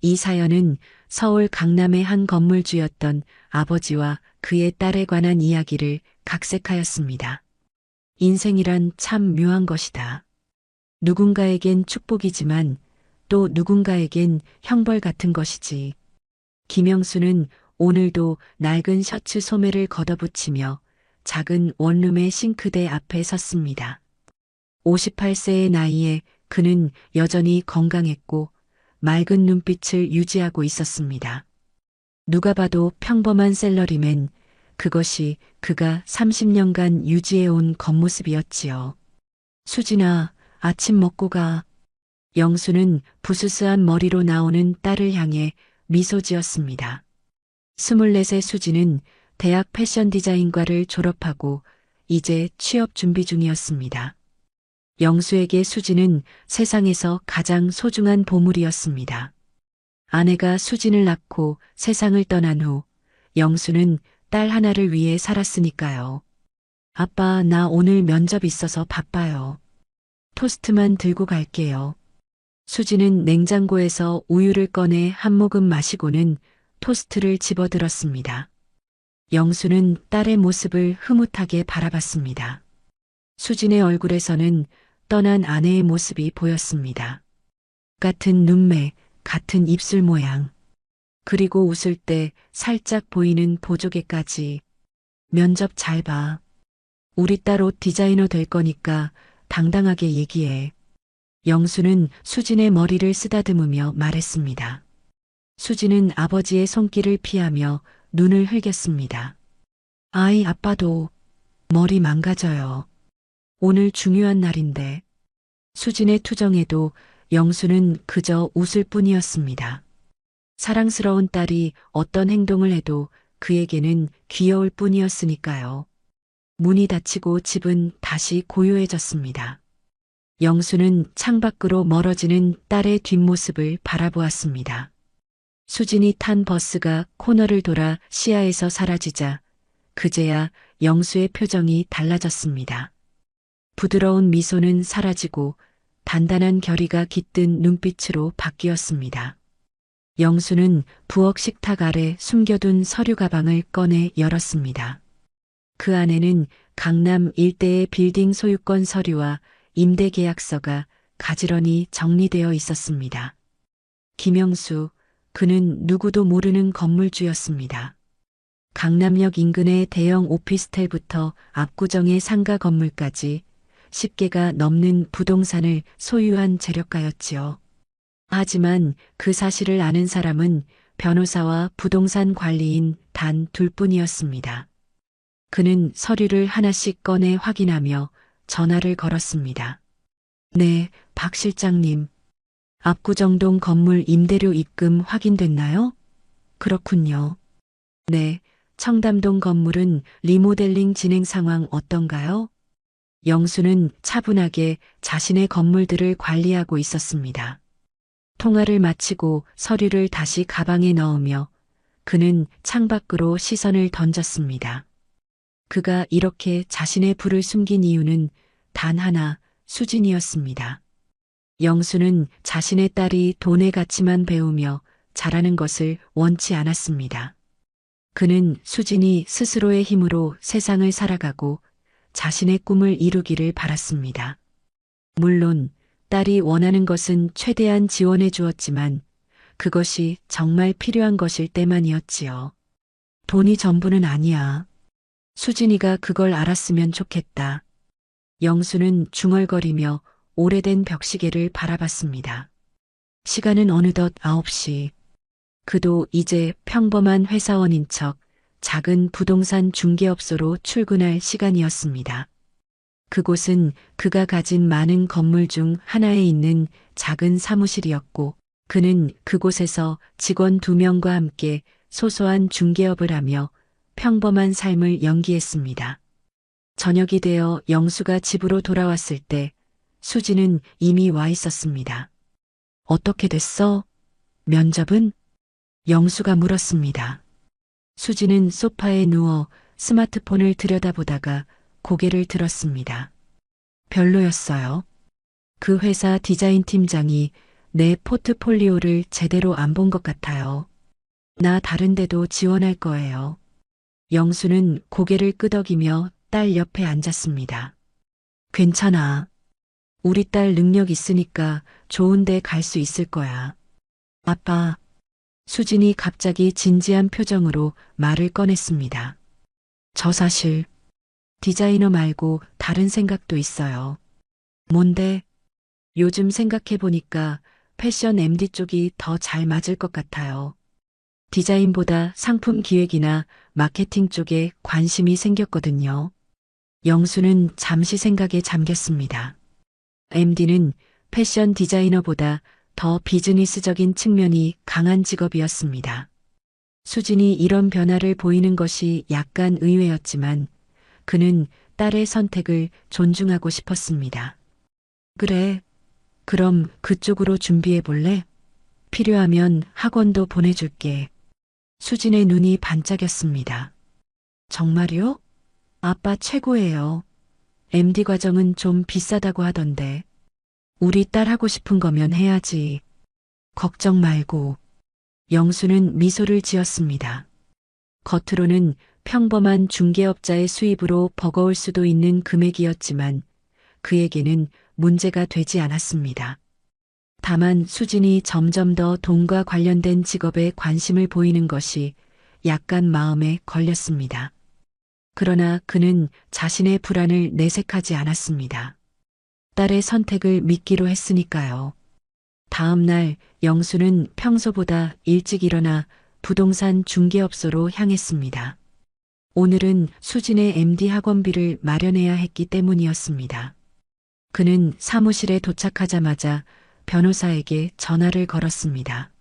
이 사연은 서울 강남의 한 건물주였던 아버지와 그의 딸에 관한 이야기를 각색하였습니다. 인생이란 참 묘한 것이다. 누군가에겐 축복이지만 또 누군가에겐 형벌 같은 것이지. 김영수는 오늘도 낡은 셔츠 소매를 걷어붙이며 작은 원룸의 싱크대 앞에 섰습니다. 58세의 나이에 그는 여전히 건강했고 맑은 눈빛을 유지하고 있었습니다. 누가 봐도 평범한 셀러리맨, 그것이 그가 30년간 유지해온 겉모습이었지요. 수진아, 아침 먹고 가. 영수는 부스스한 머리로 나오는 딸을 향해 미소 지었습니다. 24세 수진은 대학 패션 디자인과를 졸업하고 이제 취업 준비 중이었습니다. 영수에게 수진은 세상에서 가장 소중한 보물이었습니다. 아내가 수진을 낳고 세상을 떠난 후 영수는 딸 하나를 위해 살았으니까요. 아빠, 나 오늘 면접 있어서 바빠요. 토스트만 들고 갈게요. 수진은 냉장고에서 우유를 꺼내 한 모금 마시고는 토스트를 집어들었습니다. 영수는 딸의 모습을 흐뭇하게 바라봤습니다. 수진의 얼굴에서는 떠난 아내의 모습이 보였습니다. 같은 눈매, 같은 입술 모양. 그리고 웃을 때 살짝 보이는 보조개까지. 면접 잘 봐. 우리 딸 옷 디자이너 될 거니까 당당하게 얘기해. 영수는 수진의 머리를 쓰다듬으며 말했습니다. 수진은 아버지의 손길을 피하며 눈을 흘겼습니다. 아이, 아빠도 머리 망가져요. 오늘 중요한 날인데. 수진의 투정에도 영수는 그저 웃을 뿐이었습니다. 사랑스러운 딸이 어떤 행동을 해도 그에게는 귀여울 뿐이었으니까요. 문이 닫히고 집은 다시 고요해졌습니다. 영수는 창밖으로 멀어지는 딸의 뒷모습을 바라보았습니다. 수진이 탄 버스가 코너를 돌아 시야에서 사라지자 그제야 영수의 표정이 달라졌습니다. 부드러운 미소는 사라지고 단단한 결의가 깃든 눈빛으로 바뀌었습니다. 영수는 부엌 식탁 아래 숨겨둔 서류 가방을 꺼내 열었습니다. 그 안에는 강남 일대의 빌딩 소유권 서류와 임대 계약서가 가지런히 정리되어 있었습니다. 김영수, 그는 누구도 모르는 건물주였습니다. 강남역 인근의 대형 오피스텔부터 압구정의 상가 건물까지 10개가 넘는 부동산을 소유한 재력가였지요. 하지만 그 사실을 아는 사람은 변호사와 부동산 관리인 단 둘뿐이었습니다. 그는 서류를 하나씩 꺼내 확인하며 전화를 걸었습니다. 네, 박 실장님. 압구정동 건물 임대료 입금 확인됐나요? 그렇군요. 네, 청담동 건물은 리모델링 진행 상황 어떤가요? 영수는 차분하게 자신의 건물들을 관리하고 있었습니다. 통화를 마치고 서류를 다시 가방에 넣으며 그는 창밖으로 시선을 던졌습니다. 그가 이렇게 자신의 부를 숨긴 이유는 단 하나, 수진이었습니다. 영수는 자신의 딸이 돈의 가치만 배우며 자라는 것을 원치 않았습니다. 그는 수진이 스스로의 힘으로 세상을 살아가고 자신의 꿈을 이루기를 바랐습니다. 물론 딸이 원하는 것은 최대한 지원해 주었지만 그것이 정말 필요한 것일 때만이었지요. 돈이 전부는 아니야. 수진이가 그걸 알았으면 좋겠다. 영수는 중얼거리며 오래된 벽시계를 바라봤습니다. 시간은 어느덧 9시. 그도 이제 평범한 회사원인 척 작은 부동산 중개업소로 출근할 시간이었습니다. 그곳은 그가 가진 많은 건물 중 하나에 있는 작은 사무실이었고 그는 그곳에서 직원 2명과 함께 소소한 중개업을 하며 평범한 삶을 연기했습니다. 저녁이 되어 영수가 집으로 돌아왔을 때 수지는 이미 와 있었습니다. 어떻게 됐어? 면접은? 영수가 물었습니다. 수지는 소파에 누워 스마트폰을 들여다보다가 고개를 들었습니다. 별로였어요. 그 회사 디자인 팀장이 내 포트폴리오를 제대로 안 본 것 같아요. 나 다른 데도 지원할 거예요. 영수는 고개를 끄덕이며 딸 옆에 앉았습니다. 괜찮아. 우리 딸 능력 있으니까 좋은 데 갈 수 있을 거야. 아빠, 수진이 갑자기 진지한 표정으로 말을 꺼냈습니다. 저 사실 디자이너 말고 다른 생각도 있어요. 뭔데? 요즘 생각해보니까 패션 MD 쪽이 더 잘 맞을 것 같아요. 디자인보다 상품 기획이나 마케팅 쪽에 관심이 생겼거든요. 영수는 잠시 생각에 잠겼습니다. MD는 패션 디자이너보다 더 비즈니스적인 측면이 강한 직업이었습니다. 수진이 이런 변화를 보이는 것이 약간 의외였지만 그는 딸의 선택을 존중하고 싶었습니다. 그래, 그럼 그쪽으로 준비해 볼래? 필요하면 학원도 보내줄게. 수진의 눈이 반짝였습니다. 정말요? 아빠 최고예요. MD 과정은 좀 비싸다고 하던데. 우리 딸 하고 싶은 거면 해야지. 걱정 말고. 영수는 미소를 지었습니다. 겉으로는 평범한 중개업자의 수입으로 버거울 수도 있는 금액이었지만 그에게는 문제가 되지 않았습니다. 다만 수진이 점점 더 돈과 관련된 직업에 관심을 보이는 것이 약간 마음에 걸렸습니다. 그러나 그는 자신의 불안을 내색하지 않았습니다. 딸의 선택을 믿기로 했으니까요. 다음 날 영수는 평소보다 일찍 일어나 부동산 중개업소로 향했습니다. 오늘은 수진의 MD 학원비를 마련해야 했기 때문이었습니다. 그는 사무실에 도착하자마자 변호사에게 전화를 걸었습니다.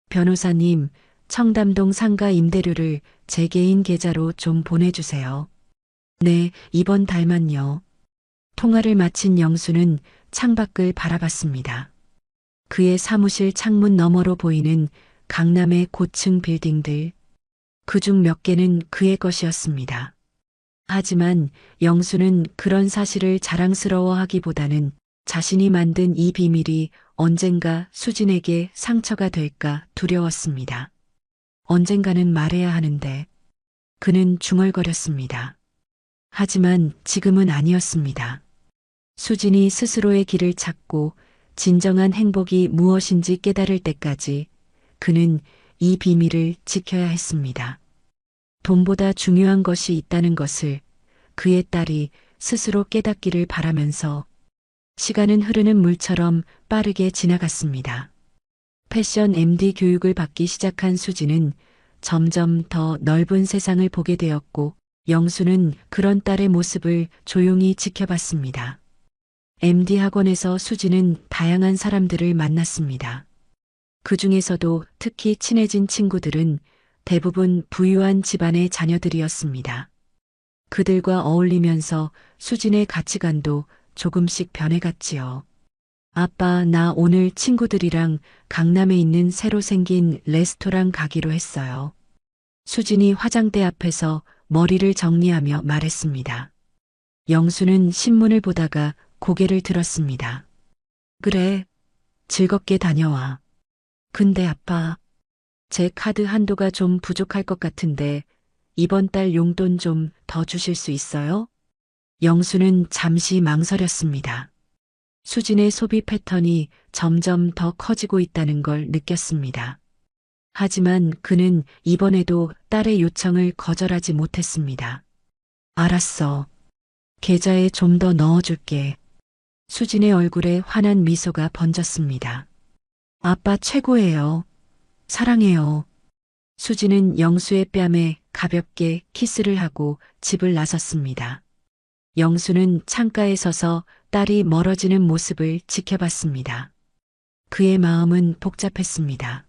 변호사님, 청담동 상가 임대료를 제 개인 계좌로 좀 보내주세요. 네, 이번 달만요. 통화를 마친 영수는 창밖을 바라봤습니다. 그의 사무실 창문 너머로 보이는 강남의 고층 빌딩들, 그중 몇 개는 그의 것이었습니다. 하지만 영수는 그런 사실을 자랑스러워하기보다는 자신이 만든 이 비밀이 언젠가 수진에게 상처가 될까 두려웠습니다. 언젠가는 말해야 하는데 그는 중얼거렸습니다. 하지만 지금은 아니었습니다. 수진이 스스로의 길을 찾고 진정한 행복이 무엇인지 깨달을 때까지 그는 이 비밀을 지켜야 했습니다. 돈보다 중요한 것이 있다는 것을 그의 딸이 스스로 깨닫기를 바라면서 시간은 흐르는 물처럼 빠르게 지나갔습니다. 패션 MD 교육을 받기 시작한 수지는 점점 더 넓은 세상을 보게 되었고 영수는 그런 딸의 모습을 조용히 지켜봤습니다. MD 학원에서 수지는 다양한 사람들을 만났습니다. 그 중에서도 특히 친해진 친구들은 대부분 부유한 집안의 자녀들이었습니다. 그들과 어울리면서 수진의 가치관도 조금씩 변해갔지요. 아빠, 나 오늘 친구들이랑 강남에 있는 새로 생긴 레스토랑 가기로 했어요. 수진이 화장대 앞에서 머리를 정리하며 말했습니다. 영수는 신문을 보다가 고개를 들었습니다. 그래, 즐겁게 다녀와. 근데 아빠, 제 카드 한도가 좀 부족할 것 같은데 이번 달 용돈 좀 더 주실 수 있어요? 영수는 잠시 망설였습니다. 수진의 소비 패턴이 점점 더 커지고 있다는 걸 느꼈습니다. 하지만 그는 이번에도 딸의 요청을 거절하지 못했습니다. 알았어. 계좌에 좀 더 넣어줄게. 수진의 얼굴에 환한 미소가 번졌습니다. 아빠 최고예요. 사랑해요. 수진은 영수의 뺨에 가볍게 키스를 하고 집을 나섰습니다. 영수는 창가에 서서 딸이 멀어지는 모습을 지켜봤습니다. 그의 마음은 복잡했습니다.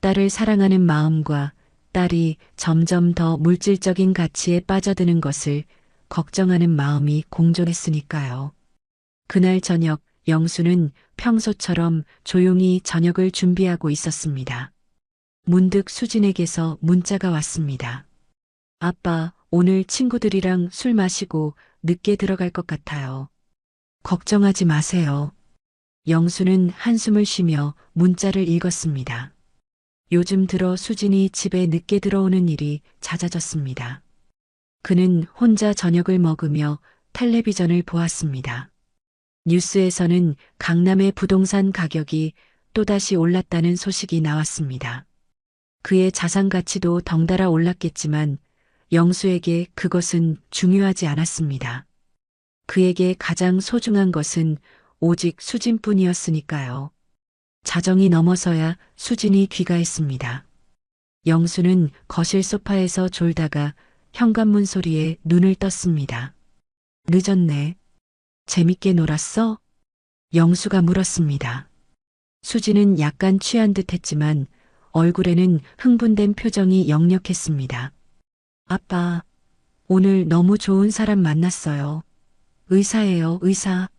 딸을 사랑하는 마음과 딸이 점점 더 물질적인 가치에 빠져드는 것을 걱정하는 마음이 공존했으니까요. 그날 저녁 영수는 평소처럼 조용히 저녁을 준비하고 있었습니다. 문득 수진에게서 문자가 왔습니다. 아빠, 오늘 친구들이랑 술 마시고 늦게 들어갈 것 같아요. 걱정하지 마세요. 영수는 한숨을 쉬며 문자를 읽었습니다. 요즘 들어 수진이 집에 늦게 들어오는 일이 잦아졌습니다. 그는 혼자 저녁을 먹으며 텔레비전을 보았습니다. 뉴스에서는 강남의 부동산 가격이 또다시 올랐다는 소식이 나왔습니다. 그의 자산 가치도 덩달아 올랐겠지만 영수에게 그것은 중요하지 않았습니다. 그에게 가장 소중한 것은 오직 수진뿐이었으니까요. 자정이 넘어서야 수진이 귀가했습니다. 영수는 거실 소파에서 졸다가 현관문 소리에 눈을 떴습니다. 늦었네. 재밌게 놀았어? 영수가 물었습니다. 수진은 약간 취한 듯 했지만 얼굴에는 흥분된 표정이 역력했습니다. 아빠, 오늘 너무 좋은 사람 만났어요. 의사예요, 의사.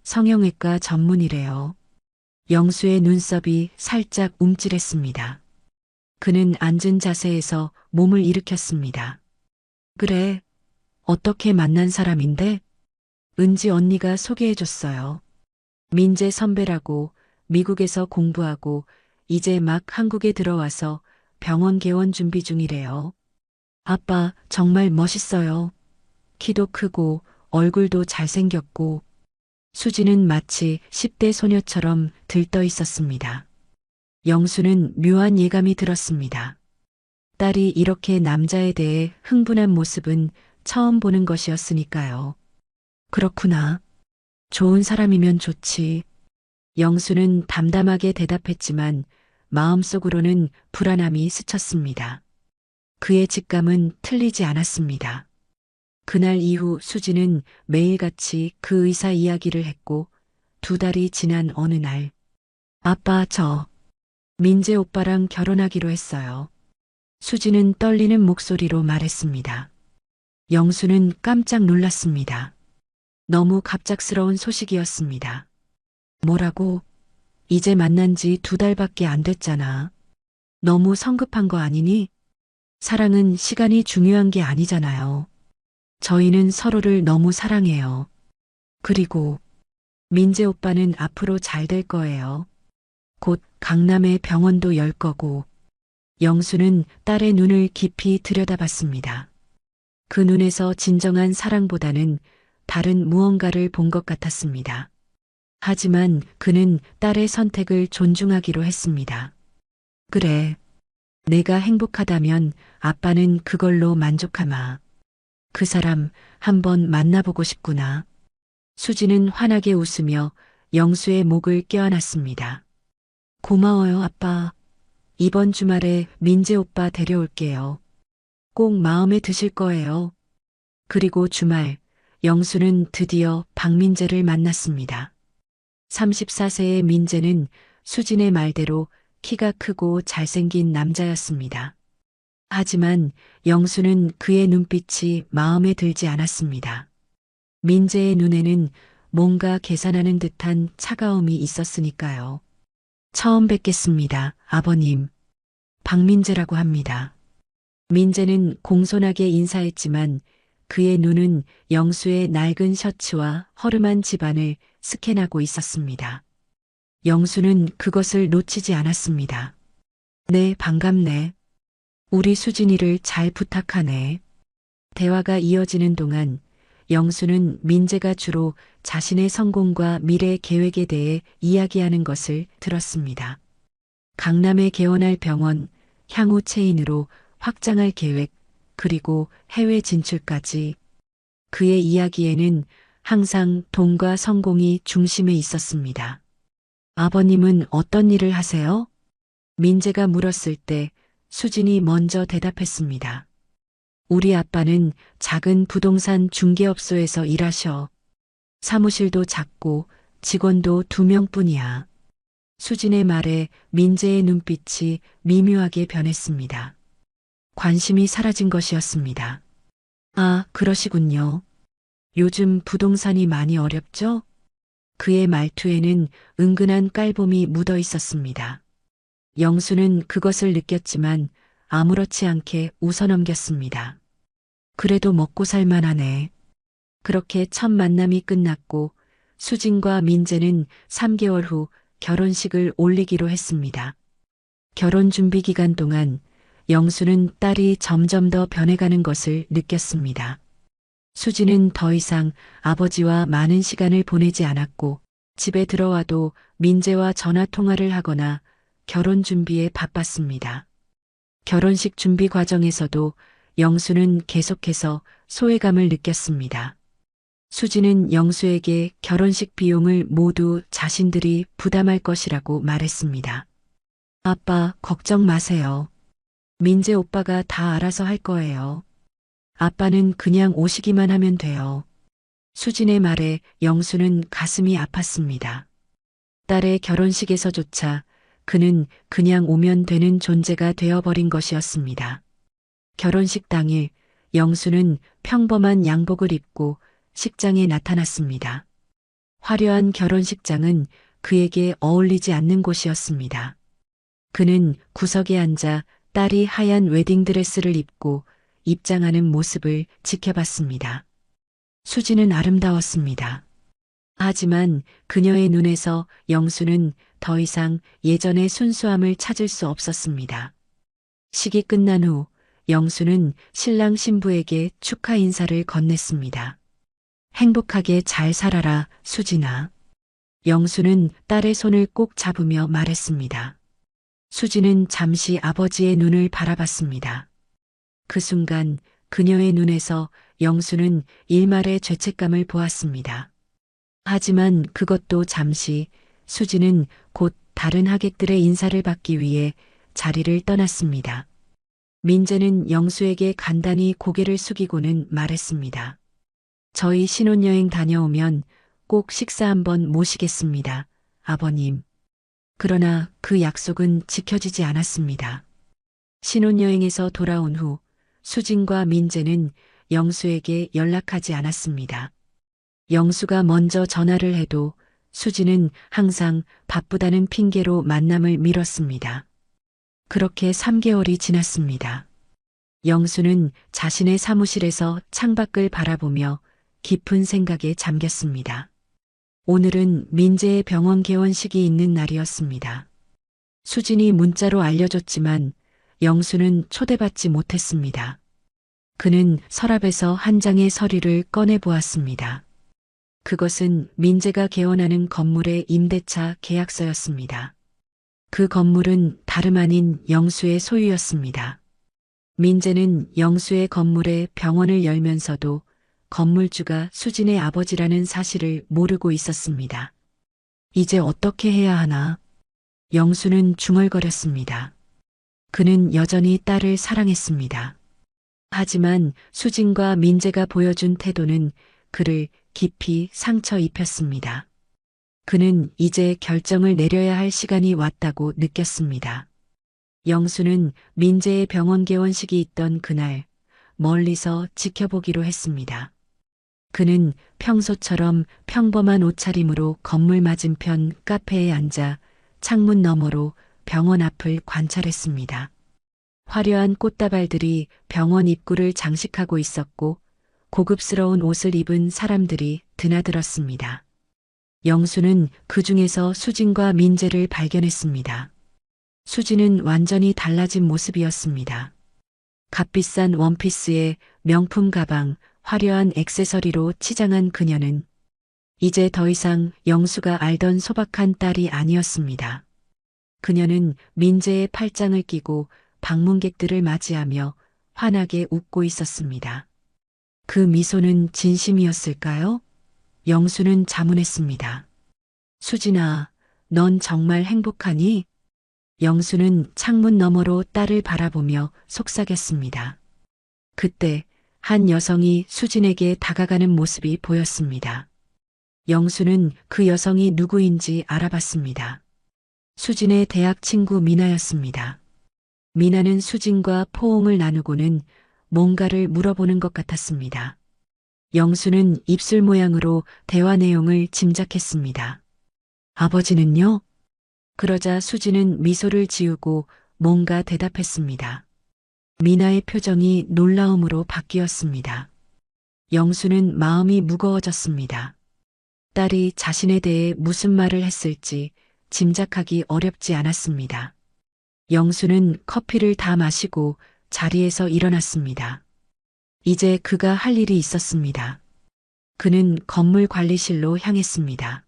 성형외과 전문이래요. 영수의 눈썹이 살짝 움찔했습니다. 그는 앉은 자세에서 몸을 일으켰습니다. 그래, 어떻게 만난 사람인데? 은지 언니가 소개해줬어요. 민재 선배라고 미국에서 공부하고 이제 막 한국에 들어와서 병원 개원 준비 중이래요. 아빠 정말 멋있어요. 키도 크고 얼굴도 잘생겼고. 수지는 마치 10대 소녀처럼 들떠 있었습니다. 영수는 묘한 예감이 들었습니다. 딸이 이렇게 남자에 대해 흥분한 모습은 처음 보는 것이었으니까요. 그렇구나. 좋은 사람이면 좋지. 영수는 담담하게 대답했지만 마음속으로는 불안함이 스쳤습니다. 그의 직감은 틀리지 않았습니다. 그날 이후 수지는 매일같이 그 의사 이야기를 했고 2달이 지난 어느 날 아빠 저 민재 오빠랑 결혼하기로 했어요. 수지는 떨리는 목소리로 말했습니다. 영수는 깜짝 놀랐습니다. 너무 갑작스러운 소식이었습니다. 뭐라고? 이제 만난 지 2달밖에 안 됐잖아. 너무 성급한 거 아니니? 사랑은 시간이 중요한 게 아니잖아요. 저희는 서로를 너무 사랑해요. 그리고 민재 오빠는 앞으로 잘 될 거예요. 곧 강남의 병원도 열 거고. 영수는 딸의 눈을 깊이 들여다봤습니다. 그 눈에서 진정한 사랑보다는 다른 무언가를 본 것 같았습니다. 하지만 그는 딸의 선택을 존중하기로 했습니다. 그래. 내가 행복하다면 아빠는 그걸로 만족하마. 그 사람 한번 만나보고 싶구나. 수지는 환하게 웃으며 영수의 목을 껴안았습니다. 고마워요, 아빠. 이번 주말에 민재 오빠 데려올게요. 꼭 마음에 드실 거예요. 그리고 주말, 영수는 드디어 박민재를 만났습니다. 34세의 민재는 수진의 말대로 키가 크고 잘생긴 남자였습니다. 하지만 영수는 그의 눈빛이 마음에 들지 않았습니다. 민재의 눈에는 뭔가 계산하는 듯한 차가움이 있었으니까요. 처음 뵙겠습니다, 아버님. 박민재라고 합니다. 민재는 공손하게 인사했지만 그의 눈은 영수의 낡은 셔츠와 허름한 집안을 스캔하고 있었습니다. 영수는 그것을 놓치지 않았습니다. 네, 반갑네. 우리 수진이를 잘 부탁하네. 대화가 이어지는 동안 영수는 민재가 주로 자신의 성공과 미래 계획에 대해 이야기하는 것을 들었습니다. 강남에 개원할 병원, 향후 체인으로 확장할 계획, 그리고 해외 진출까지. 그의 이야기에는 항상 돈과 성공이 중심에 있었습니다. 아버님은 어떤 일을 하세요? 민재가 물었을 때 수진이 먼저 대답했습니다. 우리 아빠는 작은 부동산 중개업소에서 일하셔. 사무실도 작고 직원도 2명뿐이야. 수진의 말에 민재의 눈빛이 미묘하게 변했습니다. 관심이 사라진 것이었습니다. 아, 그러시군요. 요즘 부동산이 많이 어렵죠? 그의 말투에는 은근한 깔봄이 묻어 있었습니다. 영수는 그것을 느꼈지만 아무렇지 않게 웃어넘겼습니다. 그래도 먹고 살만하네. 그렇게 첫 만남이 끝났고 수진과 민재는 3개월 후 결혼식을 올리기로 했습니다. 결혼 준비 기간 동안 영수는 딸이 점점 더 변해가는 것을 느꼈습니다. 수진은 더 이상 아버지와 많은 시간을 보내지 않았고 집에 들어와도 민재와 전화 통화를 하거나 결혼 준비에 바빴습니다. 결혼식 준비 과정에서도 영수는 계속해서 소외감을 느꼈습니다. 수진은 영수에게 결혼식 비용을 모두 자신들이 부담할 것이라고 말했습니다. 아빠, 걱정 마세요. 민재 오빠가 다 알아서 할 거예요. 아빠는 그냥 오시기만 하면 돼요. 수진의 말에 영수는 가슴이 아팠습니다. 딸의 결혼식에서조차 그는 그냥 오면 되는 존재가 되어버린 것이었습니다. 결혼식 당일 영수는 평범한 양복을 입고 식장에 나타났습니다. 화려한 결혼식장은 그에게 어울리지 않는 곳이었습니다. 그는 구석에 앉아 딸이 하얀 웨딩드레스를 입고 입장하는 모습을 지켜봤습니다. 수지는 아름다웠습니다. 하지만 그녀의 눈에서 영수는 더 이상 예전의 순수함을 찾을 수 없었습니다. 식이 끝난 후 영수는 신랑 신부에게 축하 인사를 건넸습니다. 행복하게 잘 살아라, 수진아. 영수는 딸의 손을 꼭 잡으며 말했습니다. 수지는 잠시 아버지의 눈을 바라봤습니다. 그 순간 그녀의 눈에서 영수는 일말의 죄책감을 보았습니다. 하지만 그것도 잠시. 수지는 곧 다른 하객들의 인사를 받기 위해 자리를 떠났습니다. 민재는 영수에게 간단히 고개를 숙이고는 말했습니다. 저희 신혼여행 다녀오면 꼭 식사 한번 모시겠습니다, 아버님. 그러나 그 약속은 지켜지지 않았습니다. 신혼여행에서 돌아온 후 수진과 민재는 영수에게 연락하지 않았습니다. 영수가 먼저 전화를 해도 수진은 항상 바쁘다는 핑계로 만남을 미뤘습니다. 그렇게 3개월이 지났습니다. 영수는 자신의 사무실에서 창밖을 바라보며 깊은 생각에 잠겼습니다. 오늘은 민재의 병원 개원식이 있는 날이었습니다. 수진이 문자로 알려줬지만 영수는 초대받지 못했습니다. 그는 서랍에서 한 장의 서류를 꺼내보았습니다. 그것은 민재가 개원하는 건물의 임대차 계약서였습니다. 그 건물은 다름 아닌 영수의 소유였습니다. 민재는 영수의 건물에 병원을 열면서도 건물주가 수진의 아버지라는 사실을 모르고 있었습니다. 이제 어떻게 해야 하나? 영수는 중얼거렸습니다. 그는 여전히 딸을 사랑했습니다. 하지만 수진과 민재가 보여준 태도는 그를 깊이 상처 입혔습니다. 그는 이제 결정을 내려야 할 시간이 왔다고 느꼈습니다. 영수는 민재의 병원 개원식이 있던 그날 멀리서 지켜보기로 했습니다. 그는 평소처럼 평범한 옷차림으로 건물 맞은편 카페에 앉아 창문 너머로 병원 앞을 관찰했습니다. 화려한 꽃다발들이 병원 입구를 장식하고 있었고 고급스러운 옷을 입은 사람들이 드나들었습니다. 영수는 그 중에서 수진과 민재를 발견했습니다. 수진은 완전히 달라진 모습이었습니다. 값비싼 원피스에 명품 가방, 화려한 액세서리로 치장한 그녀는 이제 더 이상 영수가 알던 소박한 딸이 아니었습니다. 그녀는 민재의 팔짱을 끼고 방문객들을 맞이하며 환하게 웃고 있었습니다. 그 미소는 진심이었을까요? 영수는 자문했습니다. 수진아, 넌 정말 행복하니? 영수는 창문 너머로 딸을 바라보며 속삭였습니다. 그때 한 여성이 수진에게 다가가는 모습이 보였습니다. 영수는 그 여성이 누구인지 알아봤습니다. 수진의 대학 친구 미나였습니다. 미나는 수진과 포옹을 나누고는 뭔가를 물어보는 것 같았습니다. 영수는 입술 모양으로 대화 내용을 짐작했습니다. 아버지는요? 그러자 수진은 미소를 지우고 뭔가 대답했습니다. 미나의 표정이 놀라움으로 바뀌었습니다. 영수는 마음이 무거워졌습니다. 딸이 자신에 대해 무슨 말을 했을지 짐작하기 어렵지 않았습니다. 영수는 커피를 다 마시고 자리에서 일어났습니다. 이제 그가 할 일이 있었습니다. 그는 건물 관리실로 향했습니다.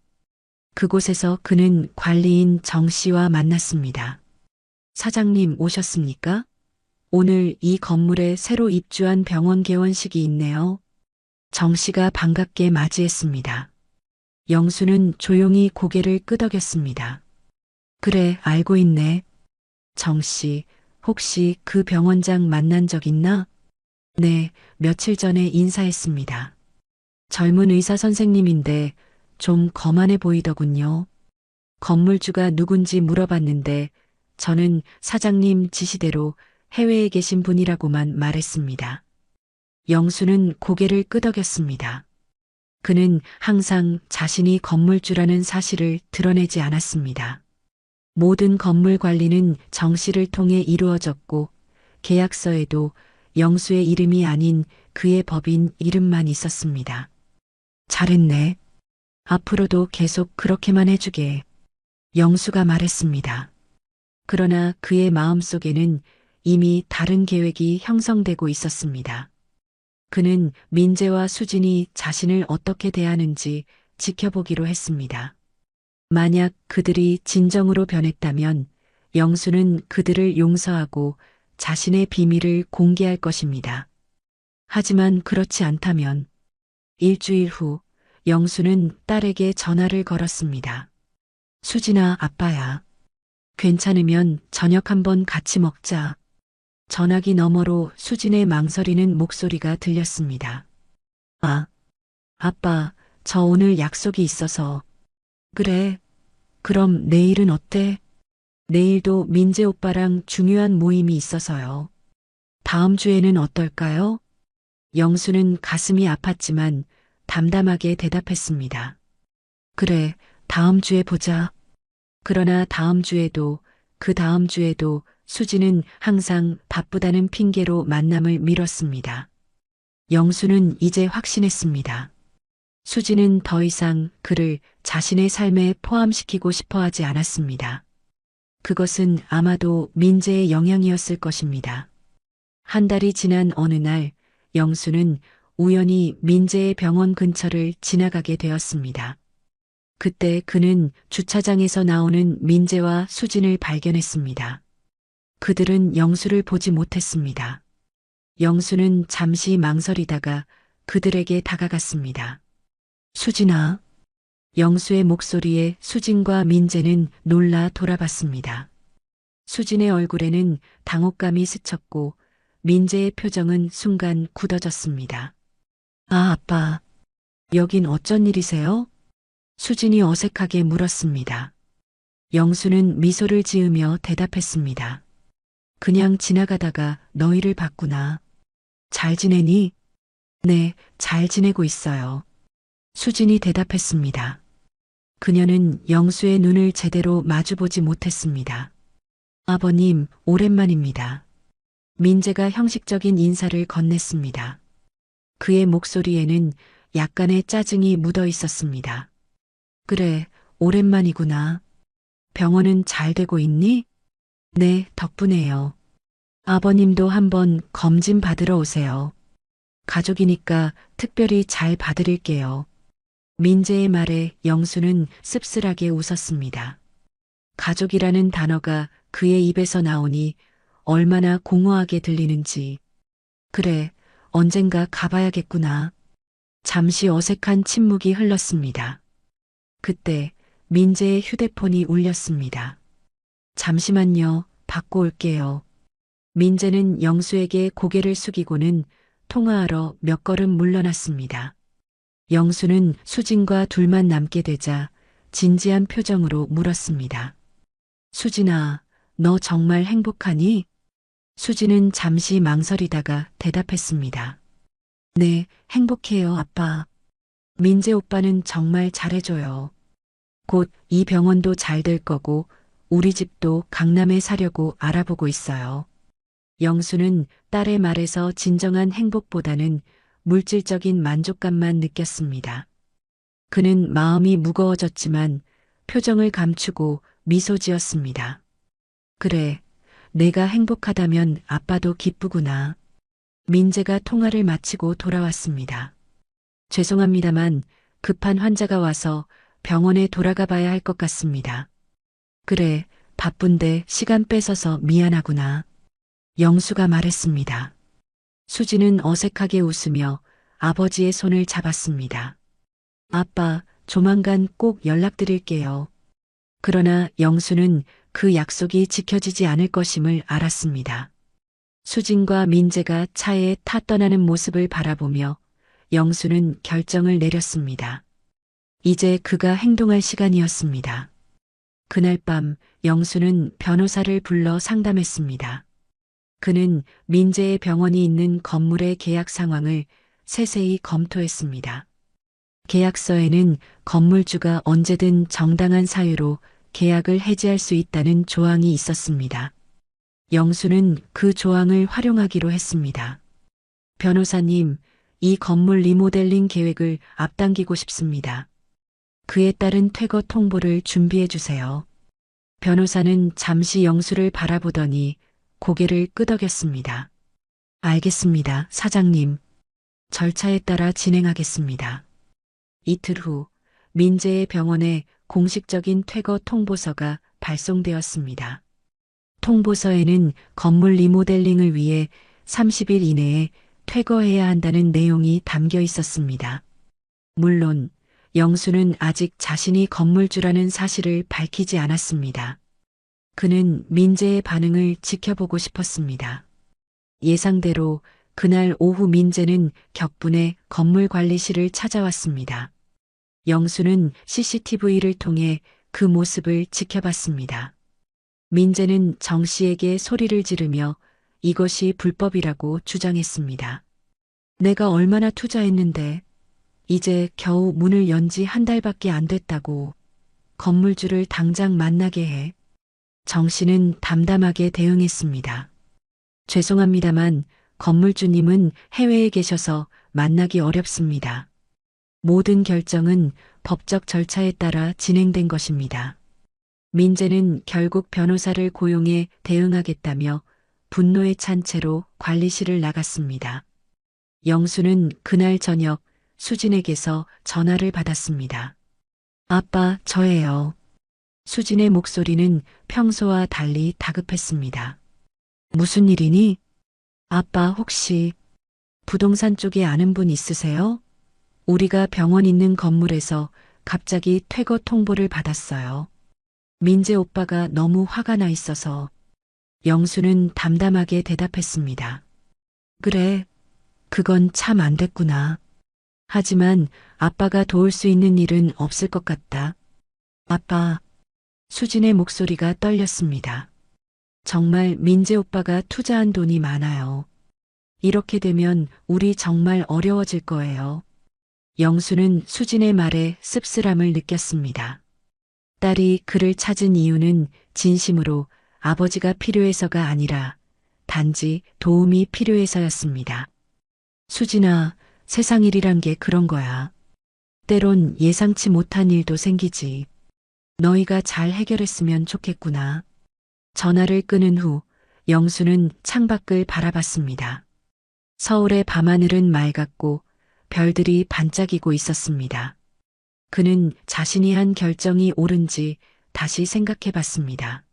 그곳에서 그는 관리인 정 씨와 만났습니다. 사장님 오셨습니까? 오늘 이 건물에 새로 입주한 병원 개원식이 있네요. 정 씨가 반갑게 맞이했습니다. 영수는 조용히 고개를 끄덕였습니다. 그래, 알고 있네. 정 씨, 혹시 그 병원장 만난 적 있나? 네, 며칠 전에 인사했습니다. 젊은 의사 선생님인데 좀 거만해 보이더군요. 건물주가 누군지 물어봤는데 저는 사장님 지시대로 해외에 계신 분이라고만 말했습니다. 영수는 고개를 끄덕였습니다. 그는 항상 자신이 건물주라는 사실을 드러내지 않았습니다. 모든 건물 관리는 정 씨를 통해 이루어졌고 계약서에도 영수의 이름이 아닌 그의 법인 이름만 있었습니다. 잘했네. 앞으로도 계속 그렇게만 해주게. 영수가 말했습니다. 그러나 그의 마음속에는 이미 다른 계획이 형성되고 있었습니다. 그는 민재와 수진이 자신을 어떻게 대하는지 지켜보기로 했습니다. 만약 그들이 진정으로 변했다면 영수는 그들을 용서하고 자신의 비밀을 공개할 것입니다. 하지만 그렇지 않다면 일주일 후 영수는 딸에게 전화를 걸었습니다. 수진아, 아빠야. 괜찮으면 저녁 한번 같이 먹자. 전화기 너머로 수진의 망설이는 목소리가 들렸습니다. 아, 아빠, 저 오늘 약속이 있어서. 그래. 그럼 내일은 어때? 내일도 민재 오빠랑 중요한 모임이 있어서요. 다음 주에는 어떨까요? 영수는 가슴이 아팠지만 담담하게 대답했습니다. 그래, 다음 주에 보자. 그러나 다음 주에도 그 다음 주에도 수지는 항상 바쁘다는 핑계로 만남을 미뤘습니다. 영수는 이제 확신했습니다. 수지는 더 이상 그를 자신의 삶에 포함시키고 싶어 하지 않았습니다. 그것은 아마도 민재의 영향이었을 것입니다. 한 달이 지난 어느 날 영수는 우연히 민재의 병원 근처를 지나가게 되었습니다. 그때 그는 주차장에서 나오는 민재와 수진을 발견했습니다. 그들은 영수를 보지 못했습니다. 영수는 잠시 망설이다가 그들에게 다가갔습니다. 수진아. 영수의 목소리에 수진과 민재는 놀라 돌아봤습니다. 수진의 얼굴에는 당혹감이 스쳤고 민재의 표정은 순간 굳어졌습니다. 아, 아빠. 여긴 어쩐 일이세요? 수진이 어색하게 물었습니다. 영수는 미소를 지으며 대답했습니다. 그냥 지나가다가 너희를 봤구나. 잘 지내니? 네, 잘 지내고 있어요. 수진이 대답했습니다. 그녀는 영수의 눈을 제대로 마주보지 못했습니다. 아버님, 오랜만입니다. 민재가 형식적인 인사를 건넸습니다. 그의 목소리에는 약간의 짜증이 묻어 있었습니다. 그래, 오랜만이구나. 병원은 잘 되고 있니? 네, 덕분에요. 아버님도 한번 검진 받으러 오세요. 가족이니까 특별히 잘 봐드릴게요. 민재의 말에 영수는 씁쓸하게 웃었습니다. 가족이라는 단어가 그의 입에서 나오니 얼마나 공허하게 들리는지. 그래, 언젠가 가봐야겠구나. 잠시 어색한 침묵이 흘렀습니다. 그때 민재의 휴대폰이 울렸습니다. 잠시만요, 받고 올게요. 민재는 영수에게 고개를 숙이고는 통화하러 몇 걸음 물러났습니다. 영수는 수진과 둘만 남게 되자 진지한 표정으로 물었습니다. 수진아, 너 정말 행복하니? 수진은 잠시 망설이다가 대답했습니다. 네, 행복해요, 아빠. 민재 오빠는 정말 잘해줘요. 곧 이 병원도 잘 될 거고 우리 집도 강남에 사려고 알아보고 있어요. 영수는 딸의 말에서 진정한 행복보다는 물질적인 만족감만 느꼈습니다. 그는 마음이 무거워졌지만 표정을 감추고 미소 지었습니다. 그래, 내가 행복하다면 아빠도 기쁘구나. 민재가 통화를 마치고 돌아왔습니다. 죄송합니다만 급한 환자가 와서 병원에 돌아가 봐야 할 것 같습니다. 그래, 바쁜데 시간 뺏어서 미안하구나. 영수가 말했습니다. 수지는 어색하게 웃으며 아버지의 손을 잡았습니다. 아빠, 조만간 꼭 연락드릴게요. 그러나 영수는 그 약속이 지켜지지 않을 것임을 알았습니다. 수진과 민재가 차에 타 떠나는 모습을 바라보며 영수는 결정을 내렸습니다. 이제 그가 행동할 시간이었습니다. 그날 밤 영수는 변호사를 불러 상담했습니다. 그는 민재의 병원이 있는 건물의 계약 상황을 세세히 검토했습니다. 계약서에는 건물주가 언제든 정당한 사유로 계약을 해지할 수 있다는 조항이 있었습니다. 영수는 그 조항을 활용하기로 했습니다. 변호사님, 이 건물 리모델링 계획을 앞당기고 싶습니다. 그에 따른 퇴거 통보를 준비해 주세요. 변호사는 잠시 영수를 바라보더니 고개를 끄덕였습니다. 알겠습니다, 사장님. 절차에 따라 진행하겠습니다. 이틀 후 민재의 병원에 공식적인 퇴거 통보서가 발송되었습니다. 통보서에는 건물 리모델링을 위해 30일 이내에 퇴거해야 한다는 내용이 담겨 있었습니다. 물론 영수는 아직 자신이 건물주라는 사실을 밝히지 않았습니다. 그는 민재의 반응을 지켜보고 싶었습니다. 예상대로 그날 오후 민재는 격분해 건물 관리실을 찾아왔습니다. 영수는 CCTV를 통해 그 모습을 지켜봤습니다. 민재는 정 씨에게 소리를 지르며 이것이 불법이라고 주장했습니다. 내가 얼마나 투자했는데 이제 겨우 문을 연 지 한 달밖에 안 됐다고. 건물주를 당장 만나게 해. 정 씨는 담담하게 대응했습니다. 죄송합니다만 건물주님은 해외에 계셔서 만나기 어렵습니다. 모든 결정은 법적 절차에 따라 진행된 것입니다. 민재는 결국 변호사를 고용해 대응하겠다며 분노에 찬 채로 관리실을 나갔습니다. 영수는 그날 저녁 수진에게서 전화를 받았습니다. 아빠, 저예요. 수진의 목소리는 평소와 달리 다급했습니다. 무슨 일이니? 아빠, 혹시 부동산 쪽에 아는 분 있으세요? 우리가 병원 있는 건물에서 갑자기 퇴거 통보를 받았어요. 민재 오빠가 너무 화가 나 있어서. 영수는 담담하게 대답했습니다. 그래, 그건 참 안 됐구나. 하지만 아빠가 도울 수 있는 일은 없을 것 같다. 아빠, 수진의 목소리가 떨렸습니다. 정말 민재 오빠가 투자한 돈이 많아요. 이렇게 되면 우리 정말 어려워질 거예요. 영수는 수진의 말에 씁쓸함을 느꼈습니다. 딸이 그를 찾은 이유는 진심으로 아버지가 필요해서가 아니라 단지 도움이 필요해서였습니다. 수진아, 세상 일이란 게 그런 거야. 때론 예상치 못한 일도 생기지. 너희가 잘 해결했으면 좋겠구나. 전화를 끊은 후 영수는 창밖을 바라봤습니다. 서울의 밤하늘은 맑았고 별들이 반짝이고 있었습니다. 그는 자신이 한 결정이 옳은지 다시 생각해 봤습니다.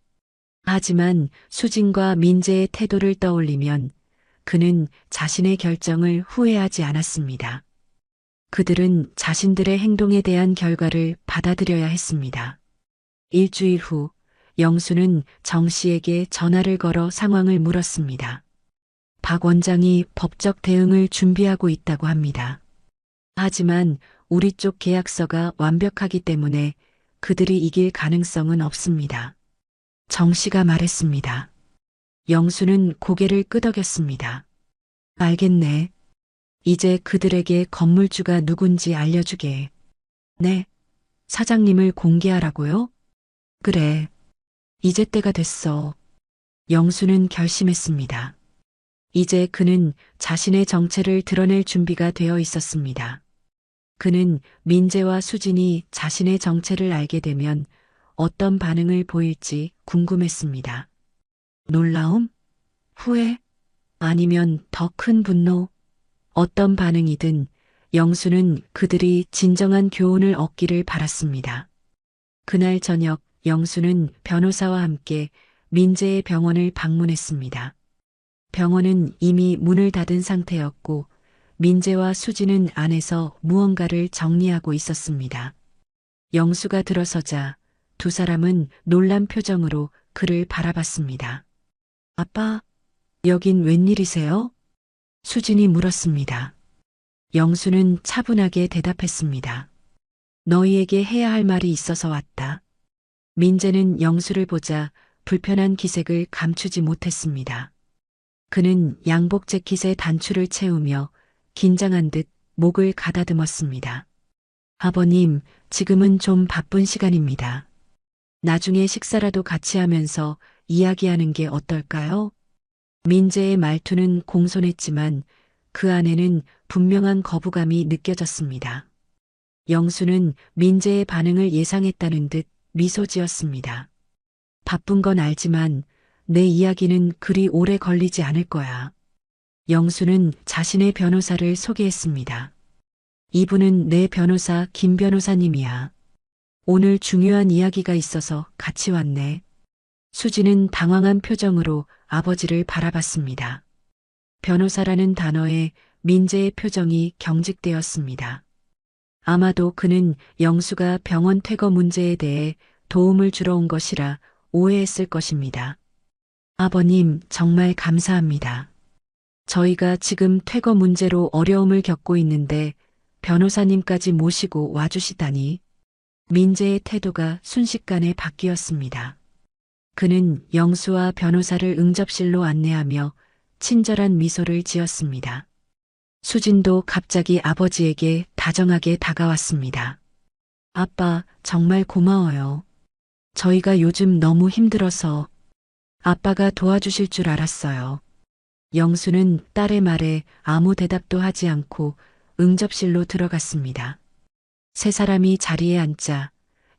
하지만 수진과 민재의 태도를 떠올리면 그는 자신의 결정을 후회하지 않았습니다. 그들은 자신들의 행동에 대한 결과를 받아들여야 했습니다. 일주일 후 영수는 정 씨에게 전화를 걸어 상황을 물었습니다. 박 원장이 법적 대응을 준비하고 있다고 합니다. 하지만 우리 쪽 계약서가 완벽하기 때문에 그들이 이길 가능성은 없습니다. 정 씨가 말했습니다. 영수는 고개를 끄덕였습니다. 알겠네. 이제 그들에게 건물주가 누군지 알려주게. 네. 사장님을 공개하라고요? 그래. 이제 때가 됐어. 영수는 결심했습니다. 이제 그는 자신의 정체를 드러낼 준비가 되어 있었습니다. 그는 민재와 수진이 자신의 정체를 알게 되면 어떤 반응을 보일지 궁금했습니다. 놀라움? 후회? 아니면 더 큰 분노? 어떤 반응이든 영수는 그들이 진정한 교훈을 얻기를 바랐습니다. 그날 저녁 영수는 변호사와 함께 민재의 병원을 방문했습니다. 병원은 이미 문을 닫은 상태였고 민재와 수진은 안에서 무언가를 정리하고 있었습니다. 영수가 들어서자 두 사람은 놀란 표정으로 그를 바라봤습니다. 아빠, 여긴 웬일이세요? 수진이 물었습니다. 영수는 차분하게 대답했습니다. 너희에게 해야 할 말이 있어서 왔다. 민재는 영수를 보자 불편한 기색을 감추지 못했습니다. 그는 양복 재킷에 단추를 채우며 긴장한 듯 목을 가다듬었습니다. 아버님, 지금은 좀 바쁜 시간입니다. 나중에 식사라도 같이 하면서 이야기하는 게 어떨까요? 민재의 말투는 공손했지만 그 안에는 분명한 거부감이 느껴졌습니다. 영수는 민재의 반응을 예상했다는 듯 미소 지었습니다. 바쁜 건 알지만 내 이야기는 그리 오래 걸리지 않을 거야. 영수는 자신의 변호사를 소개했습니다. 이분은 내 변호사 김 변호사님이야. 오늘 중요한 이야기가 있어서 같이 왔네. 수지는 당황한 표정으로 아버지를 바라봤습니다. 변호사라는 단어에 민재의 표정이 경직되었습니다. 아마도 그는 영수가 병원 퇴거 문제에 대해 도움을 주러 온 것이라 오해했을 것입니다. 아버님, 정말 감사합니다. 저희가 지금 퇴거 문제로 어려움을 겪고 있는데 변호사님까지 모시고 와주시다니. 민재의 태도가 순식간에 바뀌었습니다. 그는 영수와 변호사를 응접실로 안내하며 친절한 미소를 지었습니다. 수진도 갑자기 아버지에게 다정하게 다가왔습니다. 아빠, 정말 고마워요. 저희가 요즘 너무 힘들어서 아빠가 도와주실 줄 알았어요. 영수는 딸의 말에 아무 대답도 하지 않고 응접실로 들어갔습니다. 세 사람이 자리에 앉자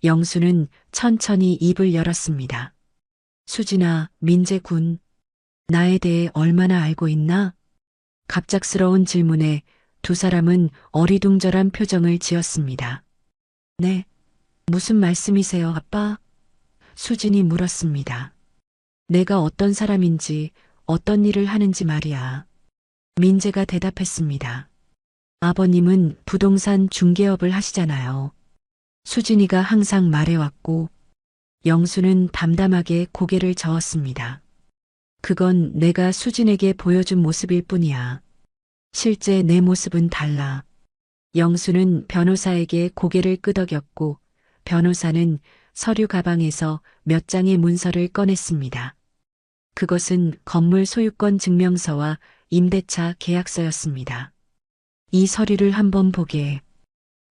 영수는 천천히 입을 열었습니다. 수진아, 민재 군, 나에 대해 얼마나 알고 있나? 갑작스러운 질문에 두 사람은 어리둥절한 표정을 지었습니다. 네, 무슨 말씀이세요, 아빠? 수진이 물었습니다. 내가 어떤 사람인지, 어떤 일을 하는지 말이야. 민재가 대답했습니다. 아버님은 부동산 중개업을 하시잖아요. 수진이가 항상 말해왔고, 영수는 담담하게 고개를 저었습니다. 그건 내가 수진에게 보여준 모습일 뿐이야. 실제 내 모습은 달라. 영수는 변호사에게 고개를 끄덕였고 변호사는 서류 가방에서 몇 장의 문서를 꺼냈습니다. 그것은 건물 소유권 증명서와 임대차 계약서였습니다. 이 서류를 한번 보게.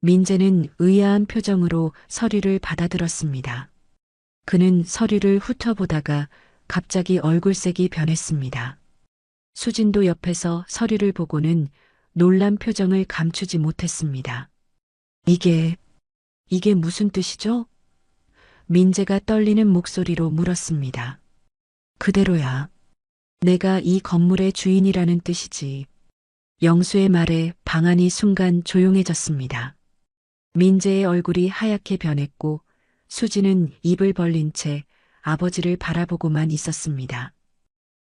민재는 의아한 표정으로 서류를 받아들었습니다. 그는 서류를 훑어보다가 갑자기 얼굴색이 변했습니다. 수진도 옆에서 서류를 보고는 놀란 표정을 감추지 못했습니다. 이게 무슨 뜻이죠? 민재가 떨리는 목소리로 물었습니다. 그대로야. 내가 이 건물의 주인이라는 뜻이지. 영수의 말에 방안이 순간 조용해졌습니다. 민재의 얼굴이 하얗게 변했고 수진은 입을 벌린 채 아버지를 바라보고만 있었습니다.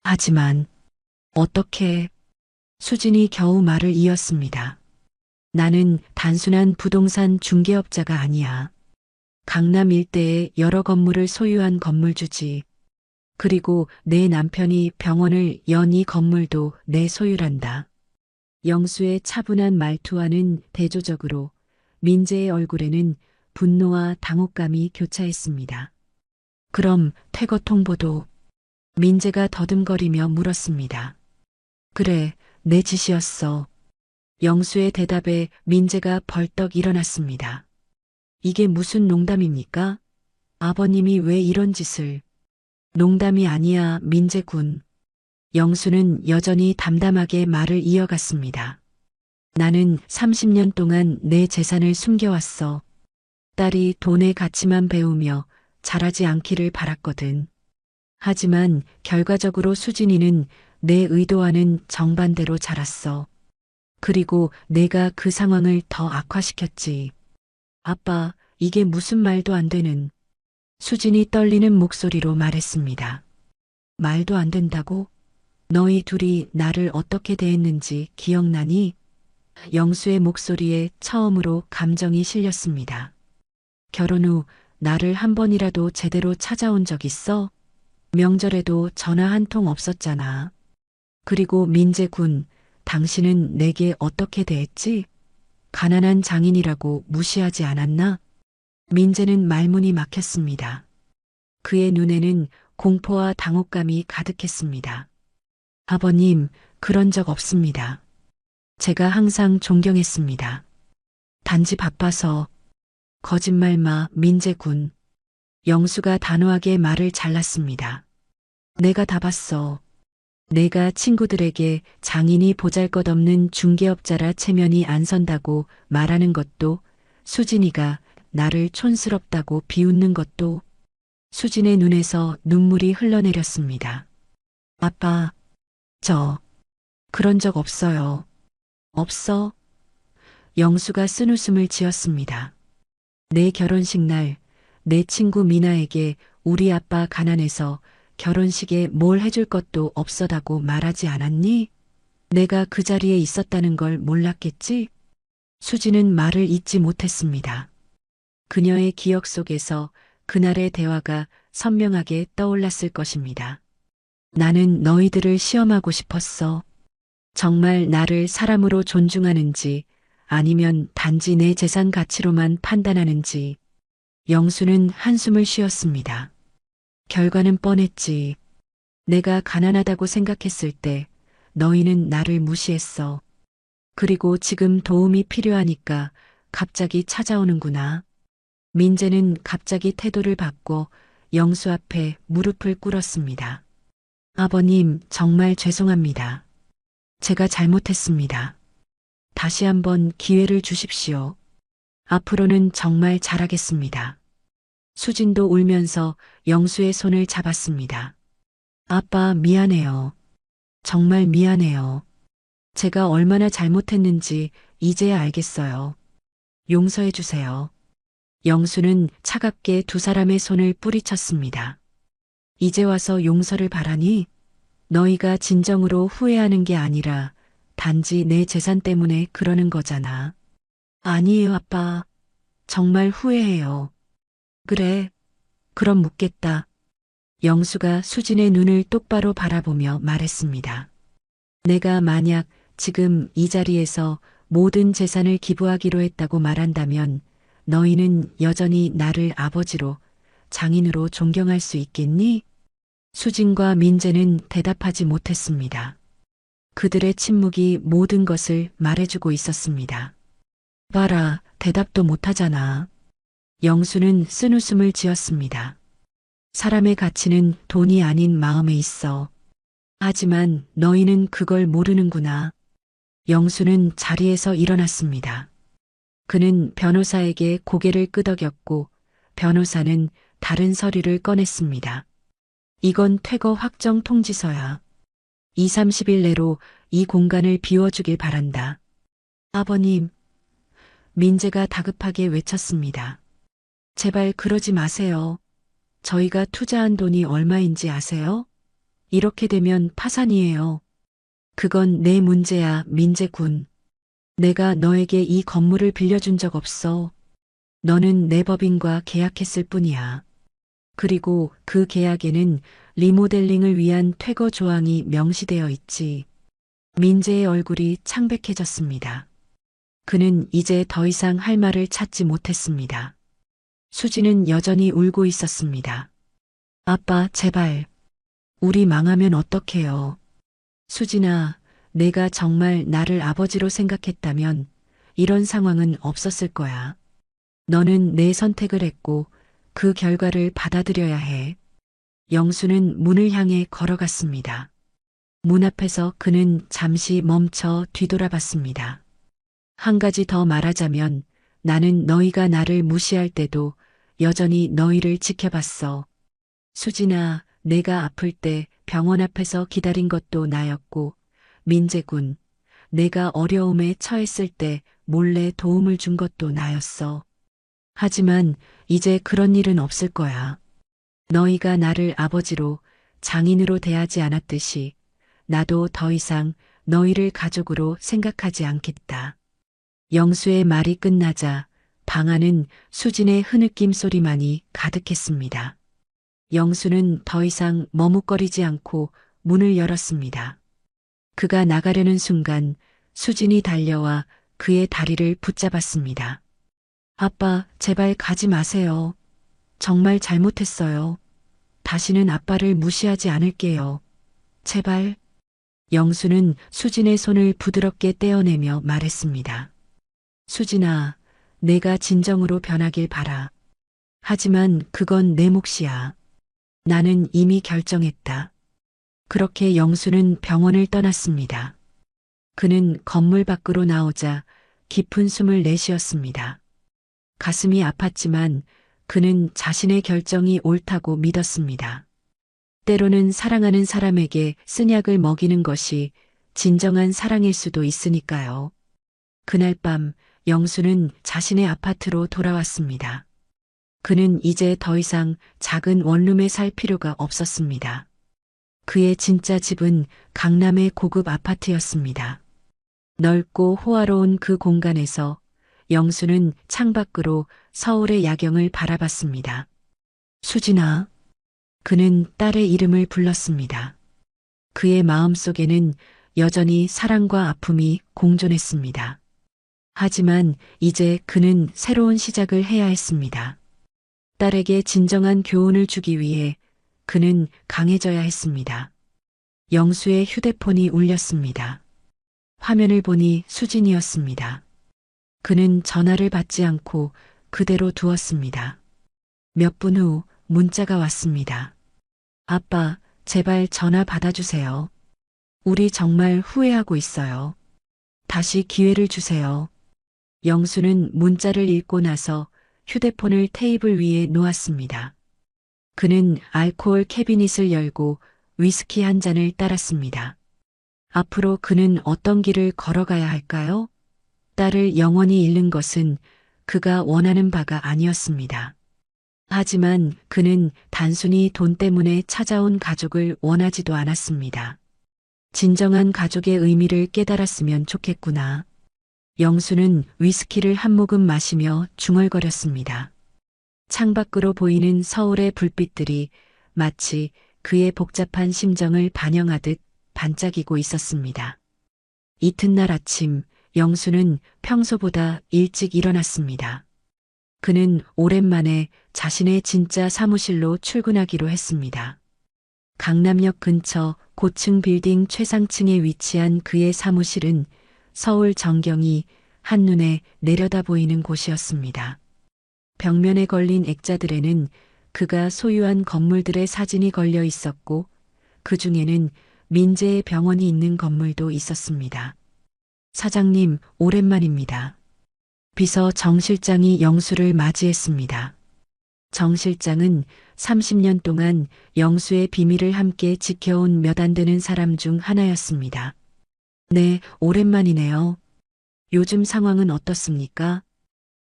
하지만 어떻게? 수진이 겨우 말을 이었습니다. 나는 단순한 부동산 중개업자가 아니야. 강남 일대에 여러 건물을 소유한 건물주지. 그리고 내 남편이 병원을 연 이 건물도 내 소유란다. 영수의 차분한 말투와는 대조적으로 민재의 얼굴에는 분노와 당혹감이 교차했습니다. 그럼 퇴거 통보도? 민재가 더듬거리며 물었습니다. 그래, 내 짓이었어. 영수의 대답에 민재가 벌떡 일어났습니다. 이게 무슨 농담입니까? 아버님이 왜 이런 짓을? 농담이 아니야, 민재 군. 영수는 여전히 담담하게 말을 이어갔습니다. 나는 30년 동안 내 재산을 숨겨왔어. 딸이 돈의 가치만 배우며 자라지 않기를 바랐거든. 하지만 결과적으로 수진이는 내 의도와는 정반대로 자랐어. 그리고 내가 그 상황을 더 악화시켰지. 아빠, 이게 무슨 말도 안 되는. 수진이 떨리는 목소리로 말했습니다. 말도 안 된다고? 너희 둘이 나를 어떻게 대했는지 기억나니? 영수의 목소리에 처음으로 감정이 실렸습니다. 결혼 후 나를 한 번이라도 제대로 찾아온 적 있어? 명절에도 전화 한 통 없었잖아. 그리고 민재군, 당신은 내게 어떻게 대했지? 가난한 장인이라고 무시하지 않았나? 민재는 말문이 막혔습니다. 그의 눈에는 공포와 당혹감이 가득했습니다. 아버님, 그런 적 없습니다. 제가 항상 존경했습니다. 단지 바빠서. 거짓말 마, 민재군. 영수가 단호하게 말을 잘랐습니다. 내가 다 봤어. 내가 친구들에게 장인이 보잘것없는 중개업자라 체면이 안 선다고 말하는 것도, 수진이가 나를 촌스럽다고 비웃는 것도. 수진의 눈에서 눈물이 흘러내렸습니다. 아빠, 저 그런 적 없어요. 없어? 영수가 쓴웃음을 지었습니다. 내 결혼식 날 내 친구 미나에게 우리 아빠 가난해서 결혼식에 뭘 해줄 것도 없어다고 말하지 않았니? 내가 그 자리에 있었다는 걸 몰랐겠지? 수지는 말을 잇지 못했습니다. 그녀의 기억 속에서 그날의 대화가 선명하게 떠올랐을 것입니다. 나는 너희들을 시험하고 싶었어. 정말 나를 사람으로 존중하는지 아니면 단지 내 재산 가치로만 판단하는지. 영수는 한숨을 쉬었습니다. 결과는 뻔했지. 내가 가난하다고 생각했을 때 너희는 나를 무시했어. 그리고 지금 도움이 필요하니까 갑자기 찾아오는구나. 민재는 갑자기 태도를 바꿔 영수 앞에 무릎을 꿇었습니다. 아버님, 정말 죄송합니다. 제가 잘못했습니다. 다시 한번 기회를 주십시오. 앞으로는 정말 잘하겠습니다. 수진도 울면서 영수의 손을 잡았습니다. 아빠, 미안해요. 정말 미안해요. 제가 얼마나 잘못했는지 이제야 알겠어요. 용서해 주세요. 영수는 차갑게 두 사람의 손을 뿌리쳤습니다. 이제 와서 용서를 바라니? 너희가 진정으로 후회하는 게 아니라 단지 내 재산 때문에 그러는 거잖아. 아니에요, 아빠. 정말 후회해요. 그래. 그럼 묻겠다. 영수가 수진의 눈을 똑바로 바라보며 말했습니다. 내가 만약 지금 이 자리에서 모든 재산을 기부하기로 했다고 말한다면 너희는 여전히 나를 아버지로, 장인으로 존경할 수 있겠니? 수진과 민재는 대답하지 못했습니다. 그들의 침묵이 모든 것을 말해주고 있었습니다. 봐라, 대답도 못하잖아. 영수는 쓴웃음을 지었습니다. 사람의 가치는 돈이 아닌 마음에 있어. 하지만 너희는 그걸 모르는구나. 영수는 자리에서 일어났습니다. 그는 변호사에게 고개를 끄덕였고 변호사는 다른 서류를 꺼냈습니다. 이건 퇴거 확정 통지서야. 2, 30일 내로 이 공간을 비워주길 바란다. 아버님, 민재가 다급하게 외쳤습니다. 제발 그러지 마세요. 저희가 투자한 돈이 얼마인지 아세요? 이렇게 되면 파산이에요. 그건 내 문제야, 민재군. 내가 너에게 이 건물을 빌려준 적 없어. 너는 내 법인과 계약했을 뿐이야. 그리고 그 계약에는 리모델링을 위한 퇴거 조항이 명시되어 있지. 민재의 얼굴이 창백해졌습니다. 그는 이제 더 이상 할 말을 찾지 못했습니다. 수지는 여전히 울고 있었습니다. 아빠, 제발. 우리 망하면 어떡해요. 수진아, 내가 정말 나를 아버지로 생각했다면 이런 상황은 없었을 거야. 너는 내 선택을 했고 그 결과를 받아들여야 해. 영수는 문을 향해 걸어갔습니다. 문 앞에서 그는 잠시 멈춰 뒤돌아봤습니다. 한 가지 더 말하자면 나는 너희가 나를 무시할 때도 여전히 너희를 지켜봤어. 수진아, 내가 아플 때 병원 앞에서 기다린 것도 나였고, 민재군, 내가 어려움에 처했을 때 몰래 도움을 준 것도 나였어. 하지만 이제 그런 일은 없을 거야. 너희가 나를 아버지로, 장인으로 대하지 않았듯이 나도 더 이상 너희를 가족으로 생각하지 않겠다. 영수의 말이 끝나자 방 안은 수진의 흐느낌 소리만이 가득했습니다. 영수는 더 이상 머뭇거리지 않고 문을 열었습니다. 그가 나가려는 순간 수진이 달려와 그의 다리를 붙잡았습니다. 아빠, 제발 가지 마세요. 정말 잘못했어요. 다시는 아빠를 무시하지 않을게요. 제발. 영수는 수진의 손을 부드럽게 떼어내며 말했습니다. 수진아, 내가 진정으로 변하길 바라. 하지만 그건 내 몫이야. 나는 이미 결정했다. 그렇게 영수는 병원을 떠났습니다. 그는 건물 밖으로 나오자 깊은 숨을 내쉬었습니다. 가슴이 아팠지만 그는 자신의 결정이 옳다고 믿었습니다. 때로는 사랑하는 사람에게 쓴약을 먹이는 것이 진정한 사랑일 수도 있으니까요. 그날 밤 영수는 자신의 아파트로 돌아왔습니다. 그는 이제 더 이상 작은 원룸에 살 필요가 없었습니다. 그의 진짜 집은 강남의 고급 아파트였습니다. 넓고 호화로운 그 공간에서 영수는 창밖으로 서울의 야경을 바라봤습니다. 수진아. 그는 딸의 이름을 불렀습니다. 그의 마음속에는 여전히 사랑과 아픔이 공존했습니다. 하지만 이제 그는 새로운 시작을 해야 했습니다. 딸에게 진정한 교훈을 주기 위해 그는 강해져야 했습니다. 영수의 휴대폰이 울렸습니다. 화면을 보니 수진이었습니다. 그는 전화를 받지 않고 그대로 두었습니다. 몇 분 후 문자가 왔습니다. 아빠, 제발 전화 받아주세요. 우리 정말 후회하고 있어요. 다시 기회를 주세요. 영수는 문자를 읽고 나서 휴대폰을 테이블 위에 놓았습니다. 그는 알코올 캐비닛을 열고 위스키 한 잔을 따랐습니다. 앞으로 그는 어떤 길을 걸어가야 할까요? 딸을 영원히 잃는 것은 그가 원하는 바가 아니었습니다. 하지만 그는 단순히 돈 때문에 찾아온 가족을 원하지도 않았습니다. 진정한 가족의 의미를 깨달았으면 좋겠구나. 영수는 위스키를 한 모금 마시며 중얼거렸습니다. 창밖으로 보이는 서울의 불빛들이 마치 그의 복잡한 심정을 반영하듯 반짝이고 있었습니다. 이튿날 아침 영수는 평소보다 일찍 일어났습니다. 그는 오랜만에 자신의 진짜 사무실로 출근하기로 했습니다. 강남역 근처 고층 빌딩 최상층에 위치한 그의 사무실은 서울 전경이 한눈에 내려다 보이는 곳이었습니다. 벽면에 걸린 액자들에는 그가 소유한 건물들의 사진이 걸려 있었고 그 중에는 민재의 병원이 있는 건물도 있었습니다. 사장님, 오랜만입니다. 비서 정 실장이 영수를 맞이했습니다. 정 실장은 30년 동안 영수의 비밀을 함께 지켜온 몇 안 되는 사람 중 하나였습니다. 네, 오랜만이네요. 요즘 상황은 어떻습니까?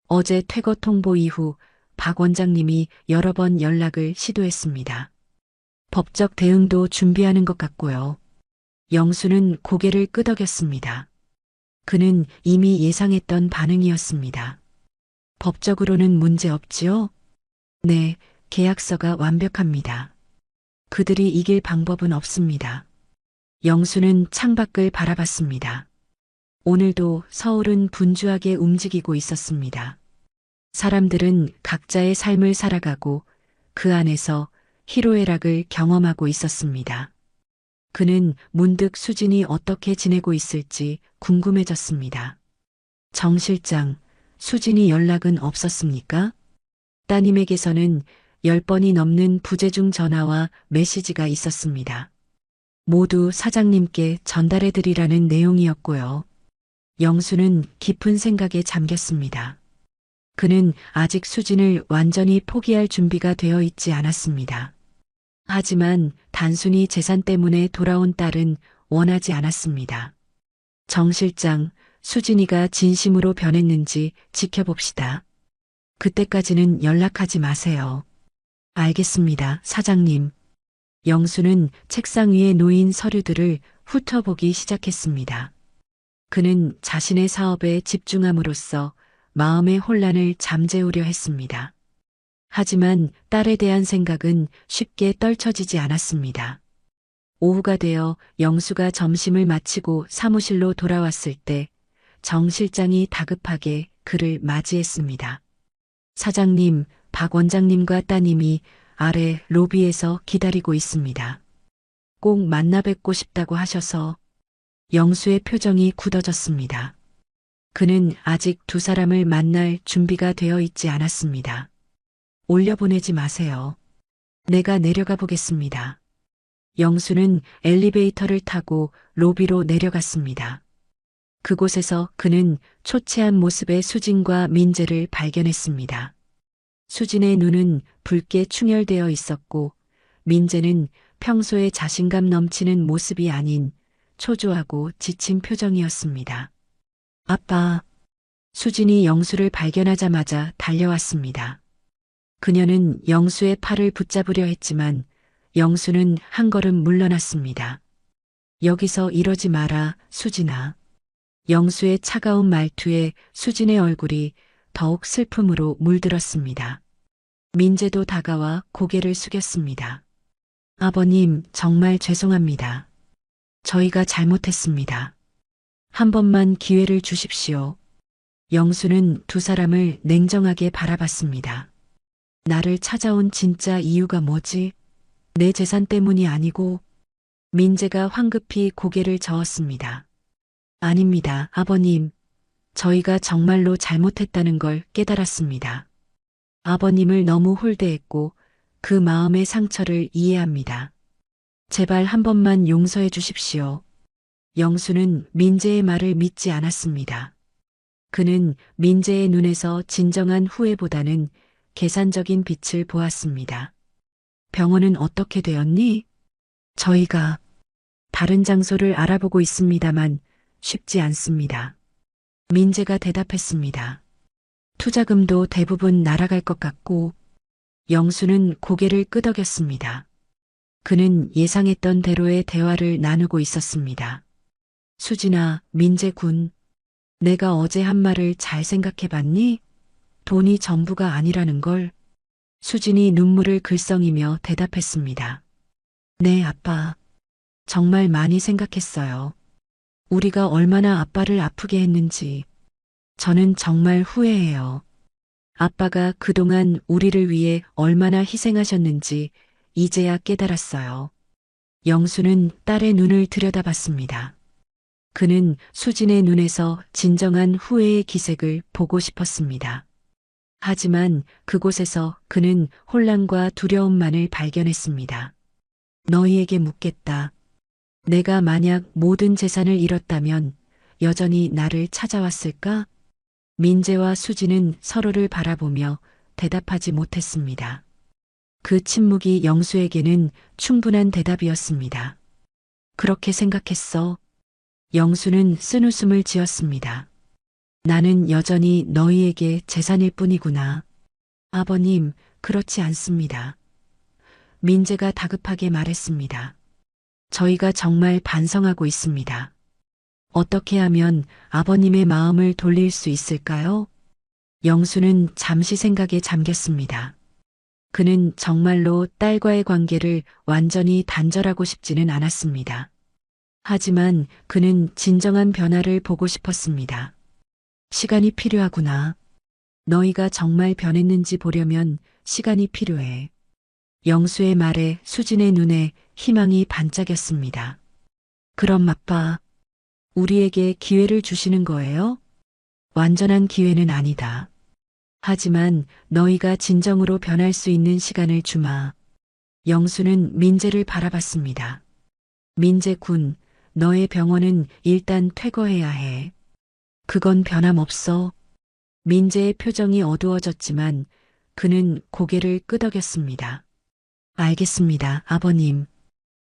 어제 퇴거 통보 이후 박 원장님이 여러 번 연락을 시도했습니다. 법적 대응도 준비하는 것 같고요. 영수는 고개를 끄덕였습니다. 그는 이미 예상했던 반응이었습니다. 법적으로는 문제 없지요? 네, 계약서가 완벽합니다. 그들이 이길 방법은 없습니다. 영수는 창밖을 바라봤습니다. 오늘도 서울은 분주하게 움직이고 있었습니다. 사람들은 각자의 삶을 살아가고 그 안에서 희로애락을 경험하고 있었습니다. 그는 문득 수진이 어떻게 지내고 있을지 궁금해졌습니다. 정 실장, 수진이 연락은 없었습니까? 따님에게서는 10번이 넘는 부재중 전화와 메시지가 있었습니다. 모두 사장님께 전달해드리라는 내용이었고요. 영수는 깊은 생각에 잠겼습니다. 그는 아직 수진을 완전히 포기할 준비가 되어 있지 않았습니다. 하지만 단순히 재산 때문에 돌아온 딸은 원하지 않았습니다. 정 실장, 수진이가 진심으로 변했는지 지켜봅시다. 그때까지는 연락하지 마세요. 알겠습니다, 사장님. 영수는 책상 위에 놓인 서류들을 훑어보기 시작했습니다. 그는 자신의 사업에 집중함으로써 마음의 혼란을 잠재우려 했습니다. 하지만 딸에 대한 생각은 쉽게 떨쳐지지 않았습니다. 오후가 되어 영수가 점심을 마치고 사무실로 돌아왔을 때 정 실장이 다급하게 그를 맞이했습니다. 사장님, 박 원장님과 따님이 아래 로비에서 기다리고 있습니다. 꼭 만나 뵙고 싶다고 하셔서. 영수의 표정이 굳어졌습니다. 그는 아직 두 사람을 만날 준비가 되어 있지 않았습니다. 올려보내지 마세요. 내가 내려가 보겠습니다. 영수는 엘리베이터를 타고 로비로 내려갔습니다. 그곳에서 그는 초췌한 모습의 수진과 민재를 발견했습니다. 수진의 눈은 붉게 충혈되어 있었고 민재는 평소에 자신감 넘치는 모습이 아닌 초조하고 지친 표정이었습니다. 아빠. 수진이 영수를 발견하자마자 달려왔습니다. 그녀는 영수의 팔을 붙잡으려 했지만 영수는 한 걸음 물러났습니다. 여기서 이러지 마라, 수진아. 영수의 차가운 말투에 수진의 얼굴이 더욱 슬픔으로 물들었습니다. 민재도 다가와 고개를 숙였습니다. 아버님, 정말 죄송합니다. 저희가 잘못했습니다. 한 번만 기회를 주십시오. 영수는 두 사람을 냉정하게 바라봤습니다. 나를 찾아온 진짜 이유가 뭐지? 내 재산 때문이 아니고. 민재가 황급히 고개를 저었습니다. 아닙니다, 아버님. 저희가 정말로 잘못했다는 걸 깨달았습니다. 아버님을 너무 홀대했고 그 마음의 상처를 이해합니다. 제발 한 번만 용서해 주십시오. 영수는 민재의 말을 믿지 않았습니다. 그는 민재의 눈에서 진정한 후회보다는 계산적인 빛을 보았습니다. 병원은 어떻게 되었니? 저희가 다른 장소를 알아보고 있습니다만 쉽지 않습니다. 민재가 대답했습니다. 투자금도 대부분 날아갈 것 같고. 영수는 고개를 끄덕였습니다. 그는 예상했던 대로의 대화를 나누고 있었습니다. 수진아, 민재 군. 내가 어제 한 말을 잘 생각해 봤니? 돈이 전부가 아니라는 걸. 수진이 눈물을 글썽이며 대답했습니다. 네, 아빠. 정말 많이 생각했어요. 우리가 얼마나 아빠를 아프게 했는지. 저는 정말 후회해요. 아빠가 그동안 우리를 위해 얼마나 희생하셨는지 이제야 깨달았어요. 영수는 딸의 눈을 들여다봤습니다. 그는 수진의 눈에서 진정한 후회의 기색을 보고 싶었습니다. 하지만 그곳에서 그는 혼란과 두려움만을 발견했습니다. 너희에게 묻겠다. 내가 만약 모든 재산을 잃었다면 여전히 나를 찾아왔을까? 민재와 수진은 서로를 바라보며 대답하지 못했습니다. 그 침묵이 영수에게는 충분한 대답이었습니다. 그렇게 생각했어. 영수는 쓴웃음을 지었습니다. 나는 여전히 너희에게 재산일 뿐이구나. 아버님, 그렇지 않습니다. 민재가 다급하게 말했습니다. 저희가 정말 반성하고 있습니다. 어떻게 하면 아버님의 마음을 돌릴 수 있을까요? 영수는 잠시 생각에 잠겼습니다. 그는 정말로 딸과의 관계를 완전히 단절하고 싶지는 않았습니다. 하지만 그는 진정한 변화를 보고 싶었습니다. 시간이 필요하구나. 너희가 정말 변했는지 보려면 시간이 필요해. 영수의 말에 수진의 눈에 희망이 반짝였습니다. 그럼 아빠, 우리에게 기회를 주시는 거예요? 완전한 기회는 아니다. 하지만 너희가 진정으로 변할 수 있는 시간을 주마. 영수는 민재를 바라봤습니다. 민재 군, 너의 병원은 일단 퇴거해야 해. 그건 변함없어. 민재의 표정이 어두워졌지만 그는 고개를 끄덕였습니다. 알겠습니다, 아버님.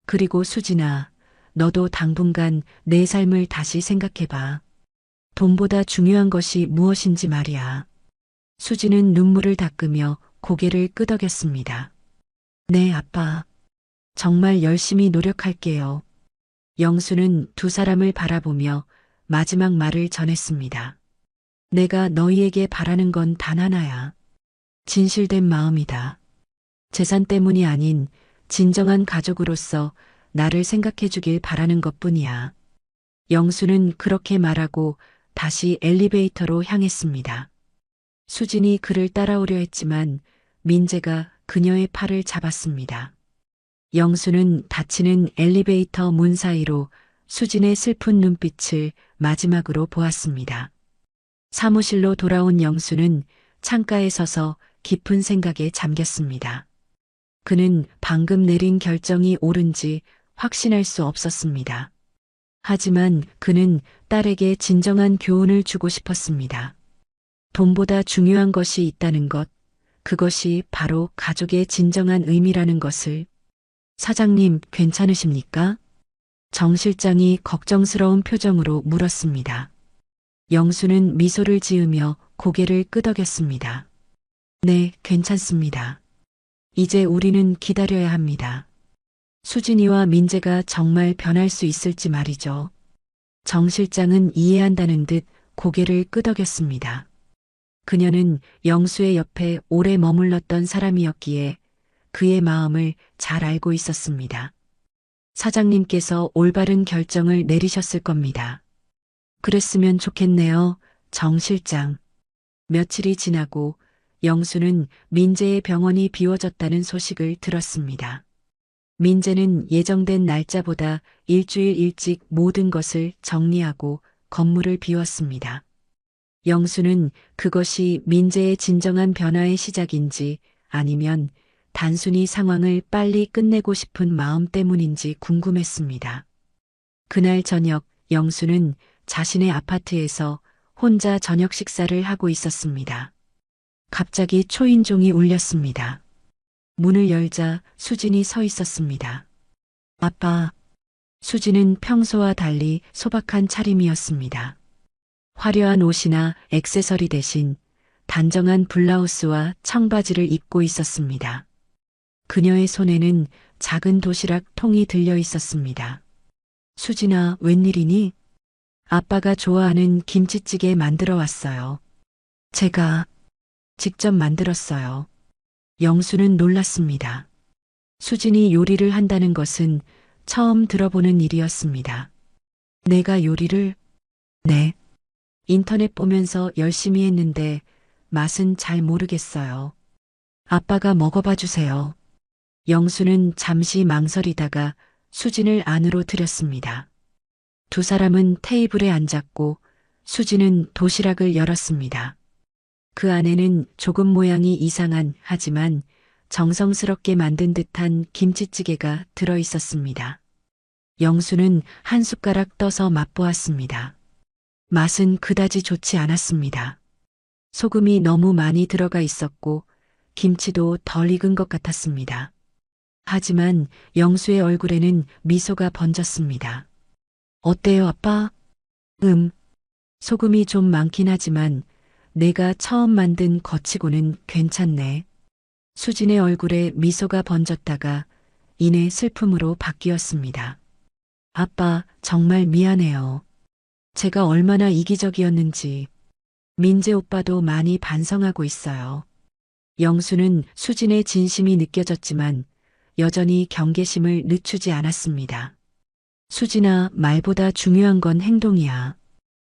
그리고 수진아, 너도 당분간 내 삶을 다시 생각해봐. 돈보다 중요한 것이 무엇인지 말이야. 수진은 눈물을 닦으며 고개를 끄덕였습니다. 네, 아빠. 정말 열심히 노력할게요. 영수는 두 사람을 바라보며 마지막 말을 전했습니다. 내가 너희에게 바라는 건 단 하나야. 진실된 마음이다. 재산 때문이 아닌 진정한 가족으로서 나를 생각해 주길 바라는 것뿐이야. 영수는 그렇게 말하고 다시 엘리베이터로 향했습니다. 수진이 그를 따라오려 했지만 민재가 그녀의 팔을 잡았습니다. 영수는 닫히는 엘리베이터 문 사이로 수진의 슬픈 눈빛을 마지막으로 보았습니다. 사무실로 돌아온 영수는 창가에 서서 깊은 생각에 잠겼습니다. 그는 방금 내린 결정이 옳은지 확신할 수 없었습니다. 하지만 그는 딸에게 진정한 교훈을 주고 싶었습니다. 돈보다 중요한 것이 있다는 것, 그것이 바로 가족의 진정한 의미라는 것을. 사장님, 괜찮으십니까? 정 실장이 걱정스러운 표정으로 물었습니다. 영수는 미소를 지으며 고개를 끄덕였습니다. 네, 괜찮습니다. 이제 우리는 기다려야 합니다. 수진이와 민재가 정말 변할 수 있을지 말이죠. 정 실장은 이해한다는 듯 고개를 끄덕였습니다. 그녀는 영수의 옆에 오래 머물렀던 사람이었기에 그의 마음을 잘 알고 있었습니다. 사장님께서 올바른 결정을 내리셨을 겁니다. 그랬으면 좋겠네요, 정 실장. 며칠이 지나고 영수는 민재의 병원이 비워졌다는 소식을 들었습니다. 민재는 예정된 날짜보다 일주일 일찍 모든 것을 정리하고 건물을 비웠습니다. 영수는 그것이 민재의 진정한 변화의 시작인지 아니면 단순히 상황을 빨리 끝내고 싶은 마음 때문인지 궁금했습니다. 그날 저녁 영수는 자신의 아파트에서 혼자 저녁 식사를 하고 있었습니다. 갑자기 초인종이 울렸습니다. 문을 열자 수진이 서 있었습니다. 아빠. 수진은 평소와 달리 소박한 차림이었습니다. 화려한 옷이나 액세서리 대신 단정한 블라우스와 청바지를 입고 있었습니다. 그녀의 손에는 작은 도시락 통이 들려 있었습니다. 수진아, 웬일이니? 아빠가 좋아하는 김치찌개 만들어 왔어요. 제가 직접 만들었어요. 영수는 놀랐습니다. 수진이 요리를 한다는 것은 처음 들어보는 일이었습니다. 내가 요리를? 네. 인터넷 보면서 열심히 했는데 맛은 잘 모르겠어요. 아빠가 먹어봐 주세요. 영수는 잠시 망설이다가 수진을 안으로 들였습니다. 두 사람은 테이블에 앉았고 수진은 도시락을 열었습니다. 그 안에는 조금 모양이 이상한 하지만 정성스럽게 만든 듯한 김치찌개가 들어 있었습니다. 영수는 한 숟가락 떠서 맛보았습니다. 맛은 그다지 좋지 않았습니다. 소금이 너무 많이 들어가 있었고 김치도 덜 익은 것 같았습니다. 하지만 영수의 얼굴에는 미소가 번졌습니다. 어때요, 아빠? 소금이 좀 많긴 하지만 내가 처음 만든 거치고는 괜찮네. 수진의 얼굴에 미소가 번졌다가 이내 슬픔으로 바뀌었습니다. 아빠, 정말 미안해요. 제가 얼마나 이기적이었는지. 민재 오빠도 많이 반성하고 있어요. 영수는 수진의 진심이 느껴졌지만 여전히 경계심을 늦추지 않았습니다. 수진아, 말보다 중요한 건 행동이야.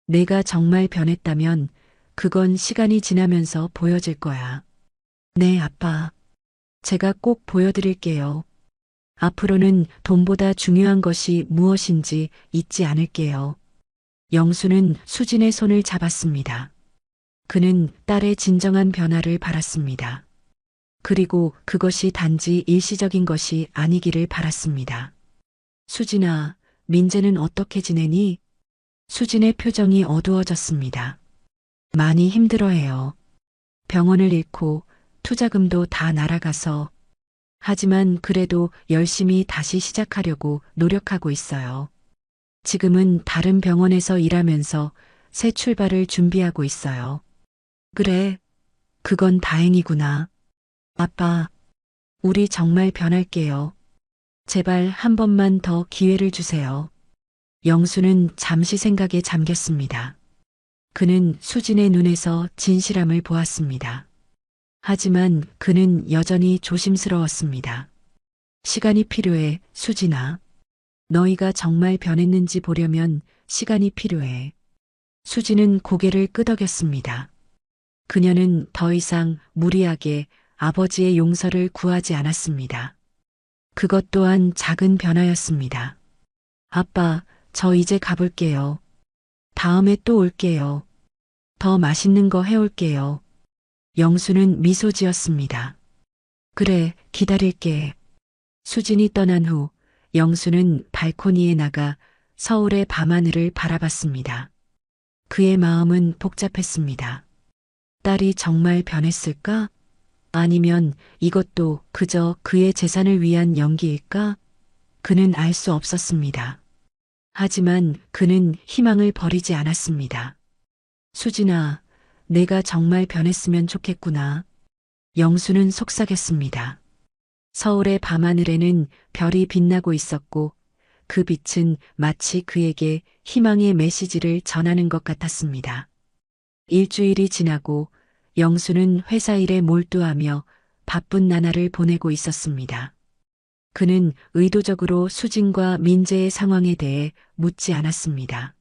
내가 정말 변했다면 그건 시간이 지나면서 보여질 거야. 네, 아빠. 제가 꼭 보여드릴게요. 앞으로는 돈보다 중요한 것이 무엇인지 잊지 않을게요. 영수는 수진의 손을 잡았습니다. 그는 딸의 진정한 변화를 바랐습니다. 그리고 그것이 단지 일시적인 것이 아니기를 바랐습니다. 수진아, 민재는 어떻게 지내니? 수진의 표정이 어두워졌습니다. 많이 힘들어해요. 병원을 잃고 투자금도 다 날아가서. 하지만 그래도 열심히 다시 시작하려고 노력하고 있어요. 지금은 다른 병원에서 일하면서 새 출발을 준비하고 있어요. 그래, 그건 다행이구나. 아빠, 우리 정말 변할게요. 제발 한 번만 더 기회를 주세요. 영수는 잠시 생각에 잠겼습니다. 그는 수진의 눈에서 진실함을 보았습니다. 하지만 그는 여전히 조심스러웠습니다. 시간이 필요해, 수진아. 너희가 정말 변했는지 보려면 시간이 필요해. 수진은 고개를 끄덕였습니다. 그녀는 더 이상 무리하게 아버지의 용서를 구하지 않았습니다. 그것 또한 작은 변화였습니다. 아빠, 저 이제 가볼게요. 다음에 또 올게요. 더 맛있는 거 해올게요. 영수는 미소 지었습니다. 그래, 기다릴게. 수진이 떠난 후 영수는 발코니에 나가 서울의 밤하늘을 바라봤습니다. 그의 마음은 복잡했습니다. 딸이 정말 변했을까? 아니면 이것도 그저 그의 재산을 위한 연기일까? 그는 알 수 없었습니다. 하지만 그는 희망을 버리지 않았습니다. 수진아, 내가 정말 변했으면 좋겠구나. 영수는 속삭였습니다. 서울의 밤하늘에는 별이 빛나고 있었고 그 빛은 마치 그에게 희망의 메시지를 전하는 것 같았습니다. 일주일이 지나고 영수는 회사 일에 몰두하며 바쁜 나날을 보내고 있었습니다. 그는 의도적으로 수진과 민재의 상황에 대해 묻지 않았습니다.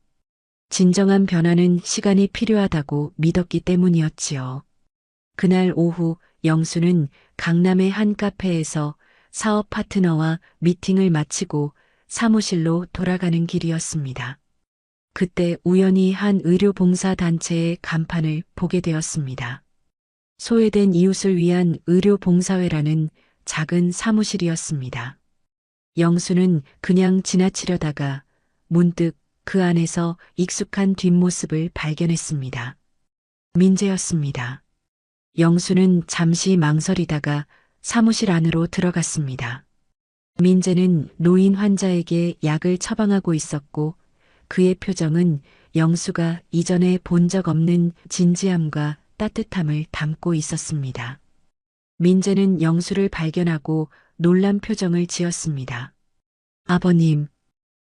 진정한 변화는 시간이 필요하다고 믿었기 때문이었지요. 그날 오후 영수는 강남의 한 카페에서 사업 파트너와 미팅을 마치고 사무실로 돌아가는 길이었습니다. 그때 우연히 한 의료봉사단체의 간판을 보게 되었습니다. 소외된 이웃을 위한 의료봉사회라는 작은 사무실이었습니다. 영수는 그냥 지나치려다가 문득 그 안에서 익숙한 뒷모습을 발견했습니다. 민재였습니다. 영수는 잠시 망설이다가 사무실 안으로 들어갔습니다. 민재는 노인 환자에게 약을 처방하고 있었고 그의 표정은 영수가 이전에 본 적 없는 진지함과 따뜻함을 담고 있었습니다. 민재는 영수를 발견하고 놀란 표정을 지었습니다. 아버님,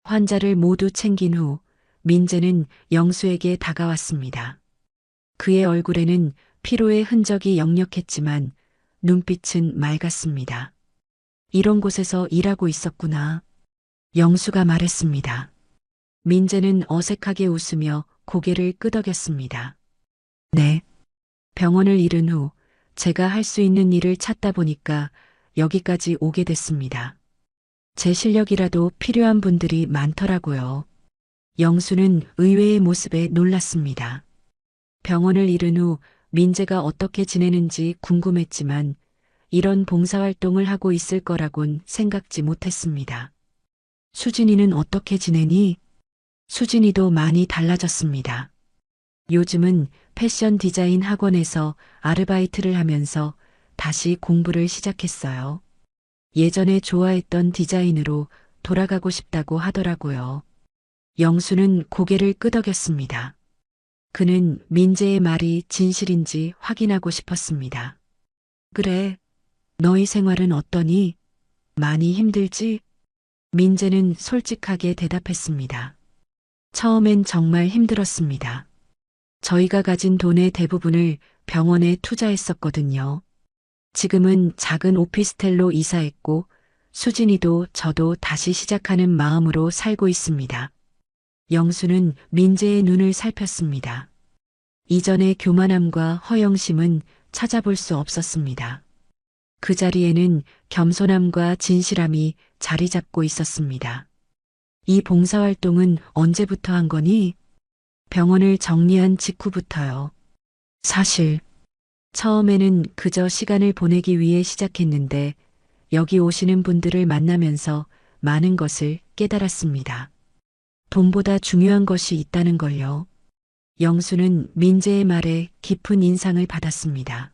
환자를 모두 챙긴 후 민재는 영수에게 다가왔습니다. 그의 얼굴에는 피로의 흔적이 역력했지만 눈빛은 맑았습니다. 이런 곳에서 일하고 있었구나. 영수가 말했습니다. 민재는 어색하게 웃으며 고개를 끄덕였습니다. 네. 병원을 잃은 후 제가 할 수 있는 일을 찾다 보니까 여기까지 오게 됐습니다. 제 실력이라도 필요한 분들이 많더라고요. 영수는 의외의 모습에 놀랐습니다. 병원을 잃은 후 민재가 어떻게 지내는지 궁금했지만 이런 봉사활동을 하고 있을 거라곤 생각지 못했습니다. 수진이는 어떻게 지내니? 수진이도 많이 달라졌습니다. 요즘은 패션 디자인 학원에서 아르바이트를 하면서 다시 공부를 시작했어요. 예전에 좋아했던 디자인으로 돌아가고 싶다고 하더라고요. 영수는 고개를 끄덕였습니다. 그는 민재의 말이 진실인지 확인하고 싶었습니다. 그래, 너희 생활은 어떠니? 많이 힘들지? 민재는 솔직하게 대답했습니다. 처음엔 정말 힘들었습니다. 저희가 가진 돈의 대부분을 병원에 투자했었거든요. 지금은 작은 오피스텔로 이사했고 수진이도 저도 다시 시작하는 마음으로 살고 있습니다. 영수는 민재의 눈을 살폈습니다. 이전의 교만함과 허영심은 찾아볼 수 없었습니다. 그 자리에는 겸손함과 진실함이 자리 잡고 있었습니다. 이 봉사활동은 언제부터 한 거니? 병원을 정리한 직후부터요. 사실 처음에는 그저 시간을 보내기 위해 시작했는데 여기 오시는 분들을 만나면서 많은 것을 깨달았습니다. 돈보다 중요한 것이 있다는 걸요. 영수는 민재의 말에 깊은 인상을 받았습니다.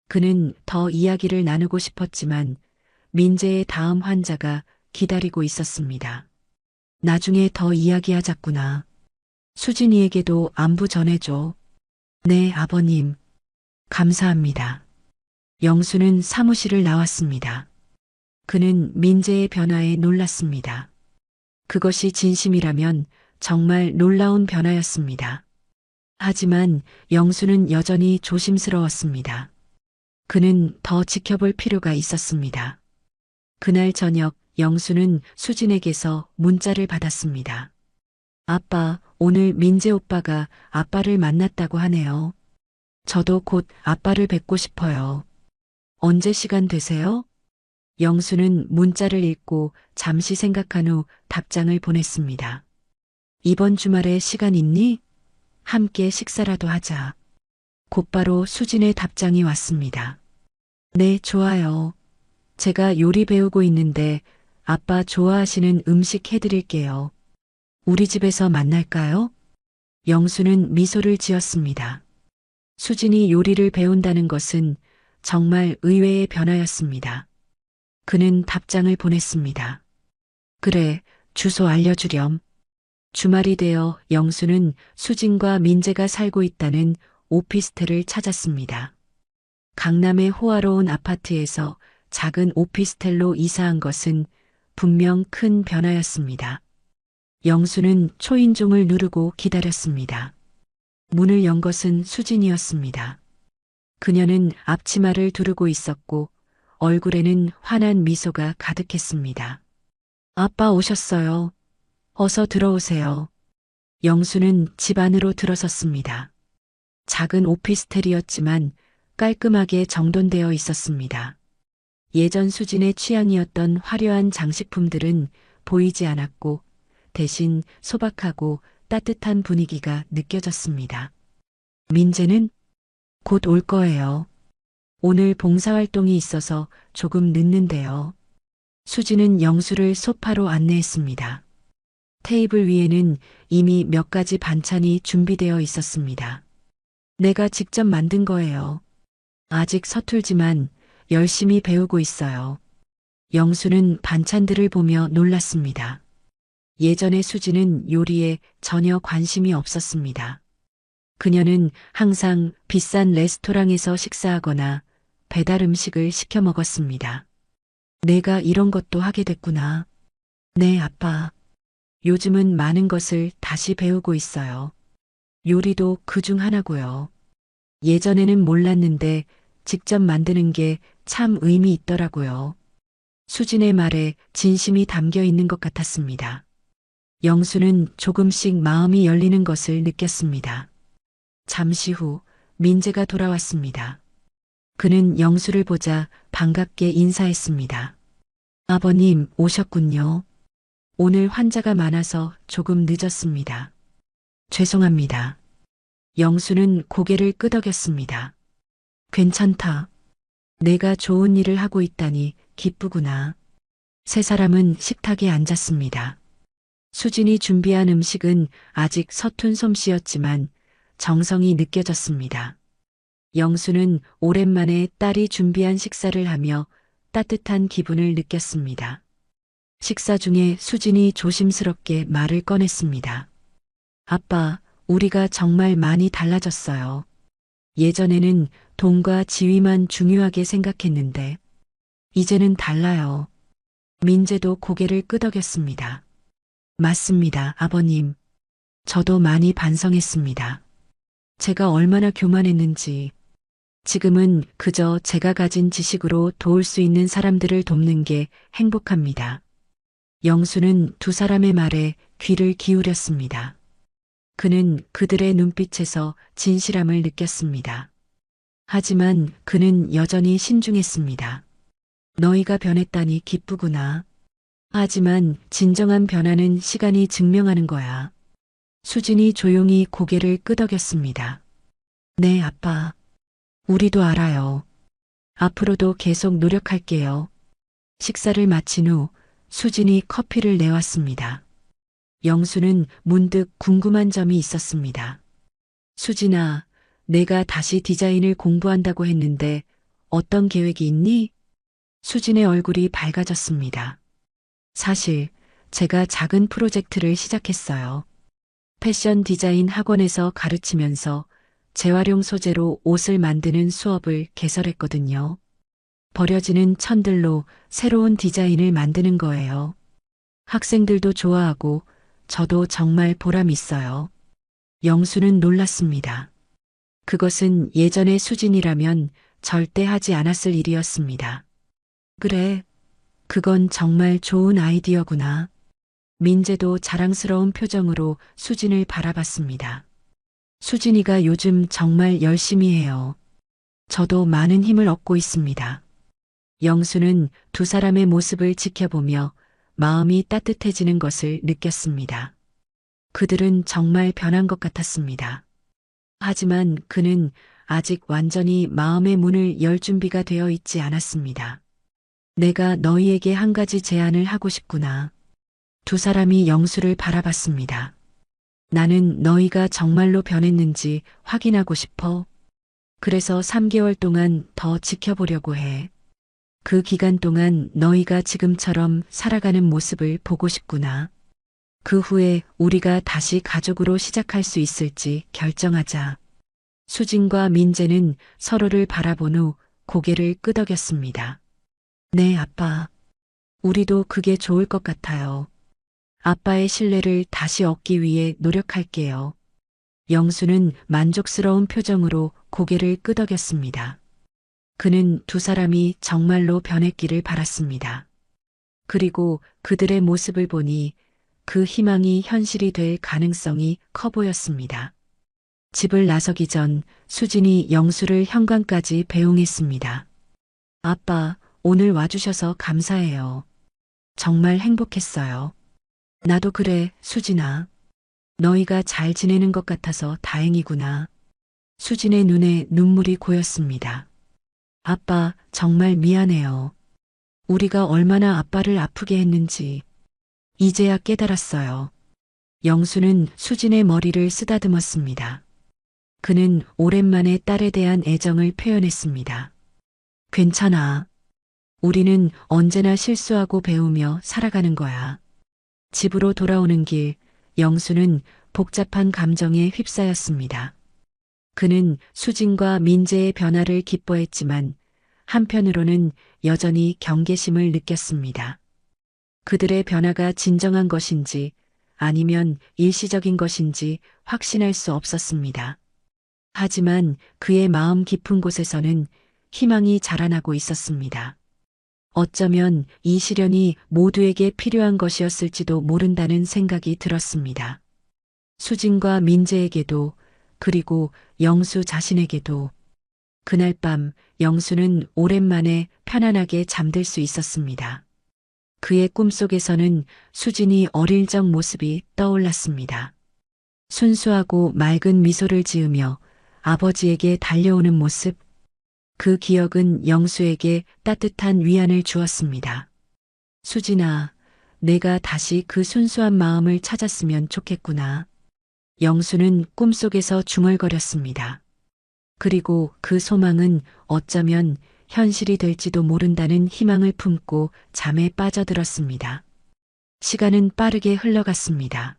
그는 더 이야기를 나누고 싶었지만 민재의 다음 환자가 기다리고 있었습니다. 나중에 더 이야기하자꾸나. 수진이에게도 안부 전해줘. 네, 아버님. 감사합니다. 영수는 사무실을 나왔습니다. 그는 민재의 변화에 놀랐습니다. 그것이 진심이라면 정말 놀라운 변화였습니다. 하지만 영수는 여전히 조심스러웠습니다. 그는 더 지켜볼 필요가 있었습니다. 그날 저녁 영수는 수진에게서 문자를 받았습니다. 아빠, 오늘 민재 오빠가 아빠를 만났다고 하네요. 저도 곧 아빠를 뵙고 싶어요. 언제 시간 되세요? 영수는 문자를 읽고 잠시 생각한 후 답장을 보냈습니다. 이번 주말에 시간 있니? 함께 식사라도 하자. 곧바로 수진의 답장이 왔습니다. 네, 좋아요. 제가 요리 배우고 있는데 아빠 좋아하시는 음식 해드릴게요. 우리 집에서 만날까요? 영수는 미소를 지었습니다. 수진이 요리를 배운다는 것은 정말 의외의 변화였습니다. 그는 답장을 보냈습니다. 그래, 주소 알려주렴. 주말이 되어 영수는 수진과 민재가 살고 있다는 오피스텔을 찾았습니다. 강남의 호화로운 아파트에서 작은 오피스텔로 이사한 것은 분명 큰 변화였습니다. 영수는 초인종을 누르고 기다렸습니다. 문을 연 것은 수진이었습니다. 그녀는 앞치마를 두르고 있었고 얼굴에는 환한 미소가 가득했습니다. 아빠 오셨어요. 어서 들어오세요. 영수는 집 안으로 들어섰습니다. 작은 오피스텔이었지만 깔끔하게 정돈되어 있었습니다. 예전 수진의 취향이었던 화려한 장식품들은 보이지 않았고 대신 소박하고 따뜻한 분위기가 느껴졌습니다. 민재는 곧 올 거예요. 오늘 봉사활동이 있어서 조금 늦는데요. 수진은 영수를 소파로 안내했습니다. 테이블 위에는 이미 몇 가지 반찬이 준비되어 있었습니다. 내가 직접 만든 거예요. 아직 서툴지만 열심히 배우고 있어요. 영수는 반찬들을 보며 놀랐습니다. 예전의 수진은 요리에 전혀 관심이 없었습니다. 그녀는 항상 비싼 레스토랑에서 식사하거나 배달 음식을 시켜 먹었습니다. 내가 이런 것도 하게 됐구나. 네, 아빠. 요즘은 많은 것을 다시 배우고 있어요. 요리도 그중 하나고요. 예전에는 몰랐는데 직접 만드는 게 참 의미 있더라고요. 수진의 말에 진심이 담겨 있는 것 같았습니다. 영수는 조금씩 마음이 열리는 것을 느꼈습니다. 잠시 후 민재가 돌아왔습니다. 그는 영수를 보자 반갑게 인사했습니다. 아버님 오셨군요. 오늘 환자가 많아서 조금 늦었습니다. 죄송합니다. 영수는 고개를 끄덕였습니다. 괜찮다. 내가 좋은 일을 하고 있다니 기쁘구나. 세 사람은 식탁에 앉았습니다. 수진이 준비한 음식은 아직 서툰 솜씨였지만 정성이 느껴졌습니다. 영수는 오랜만에 딸이 준비한 식사를 하며 따뜻한 기분을 느꼈습니다. 식사 중에 수진이 조심스럽게 말을 꺼냈습니다. 아빠, 우리가 정말 많이 달라졌어요. 예전에는 돈과 지위만 중요하게 생각했는데 이제는 달라요. 민재도 고개를 끄덕였습니다. 맞습니다, 아버님. 저도 많이 반성했습니다. 제가 얼마나 교만했는지. 지금은 그저 제가 가진 지식으로 도울 수 있는 사람들을 돕는 게 행복합니다. 영수는 두 사람의 말에 귀를 기울였습니다. 그는 그들의 눈빛에서 진실함을 느꼈습니다. 하지만 그는 여전히 신중했습니다. 너희가 변했다니 기쁘구나. 하지만 진정한 변화는 시간이 증명하는 거야. 수진이 조용히 고개를 끄덕였습니다. 네, 아빠. 우리도 알아요. 앞으로도 계속 노력할게요. 식사를 마친 후 수진이 커피를 내왔습니다. 영수는 문득 궁금한 점이 있었습니다. 수진아, 내가 다시 디자인을 공부한다고 했는데 어떤 계획이 있니? 수진의 얼굴이 밝아졌습니다. 사실 제가 작은 프로젝트를 시작했어요. 패션 디자인 학원에서 가르치면서 재활용 소재로 옷을 만드는 수업을 개설했거든요. 버려지는 천들로 새로운 디자인을 만드는 거예요. 학생들도 좋아하고 저도 정말 보람 있어요. 영수는 놀랐습니다. 그것은 예전의 수진이라면 절대 하지 않았을 일이었습니다. 그래, 그건 정말 좋은 아이디어구나. 민재도 자랑스러운 표정으로 수진을 바라봤습니다. 수진이가 요즘 정말 열심히 해요. 저도 많은 힘을 얻고 있습니다. 영수는 두 사람의 모습을 지켜보며 마음이 따뜻해지는 것을 느꼈습니다. 그들은 정말 변한 것 같았습니다. 하지만 그는 아직 완전히 마음의 문을 열 준비가 되어 있지 않았습니다. 내가 너희에게 한 가지 제안을 하고 싶구나. 두 사람이 영수를 바라봤습니다. 나는 너희가 정말로 변했는지 확인하고 싶어. 그래서 3개월 동안 더 지켜보려고 해. 그 기간 동안 너희가 지금처럼 살아가는 모습을 보고 싶구나. 그 후에 우리가 다시 가족으로 시작할 수 있을지 결정하자. 수진과 민재는 서로를 바라본 후 고개를 끄덕였습니다. 네, 아빠. 우리도 그게 좋을 것 같아요. 아빠의 신뢰를 다시 얻기 위해 노력할게요. 영수는 만족스러운 표정으로 고개를 끄덕였습니다. 그는 두 사람이 정말로 변했기를 바랐습니다. 그리고 그들의 모습을 보니 그 희망이 현실이 될 가능성이 커 보였습니다. 집을 나서기 전 수진이 영수를 현관까지 배웅했습니다. 아빠, 오늘 와주셔서 감사해요. 정말 행복했어요. 나도 그래, 수진아. 너희가 잘 지내는 것 같아서 다행이구나. 수진의 눈에 눈물이 고였습니다. 아빠, 정말 미안해요. 우리가 얼마나 아빠를 아프게 했는지 이제야 깨달았어요. 영수는 수진의 머리를 쓰다듬었습니다. 그는 오랜만에 딸에 대한 애정을 표현했습니다. 괜찮아. 우리는 언제나 실수하고 배우며 살아가는 거야. 집으로 돌아오는 길, 영수는 복잡한 감정에 휩싸였습니다. 그는 수진과 민재의 변화를 기뻐했지만 한편으로는 여전히 경계심을 느꼈습니다. 그들의 변화가 진정한 것인지 아니면 일시적인 것인지 확신할 수 없었습니다. 하지만 그의 마음 깊은 곳에서는 희망이 자라나고 있었습니다. 어쩌면 이 시련이 모두에게 필요한 것이었을지도 모른다는 생각이 들었습니다. 수진과 민재에게도 그리고 영수 자신에게도. 그날 밤 영수는 오랜만에 편안하게 잠들 수 있었습니다. 그의 꿈속에서는 수진이 어릴 적 모습이 떠올랐습니다. 순수하고 맑은 미소를 지으며 아버지에게 달려오는 모습. 그 기억은 영수에게 따뜻한 위안을 주었습니다. 수진아, 내가 다시 그 순수한 마음을 찾았으면 좋겠구나. 영수는 꿈속에서 중얼거렸습니다. 그리고 그 소망은 어쩌면 현실이 될지도 모른다는 희망을 품고 잠에 빠져들었습니다. 시간은 빠르게 흘러갔습니다.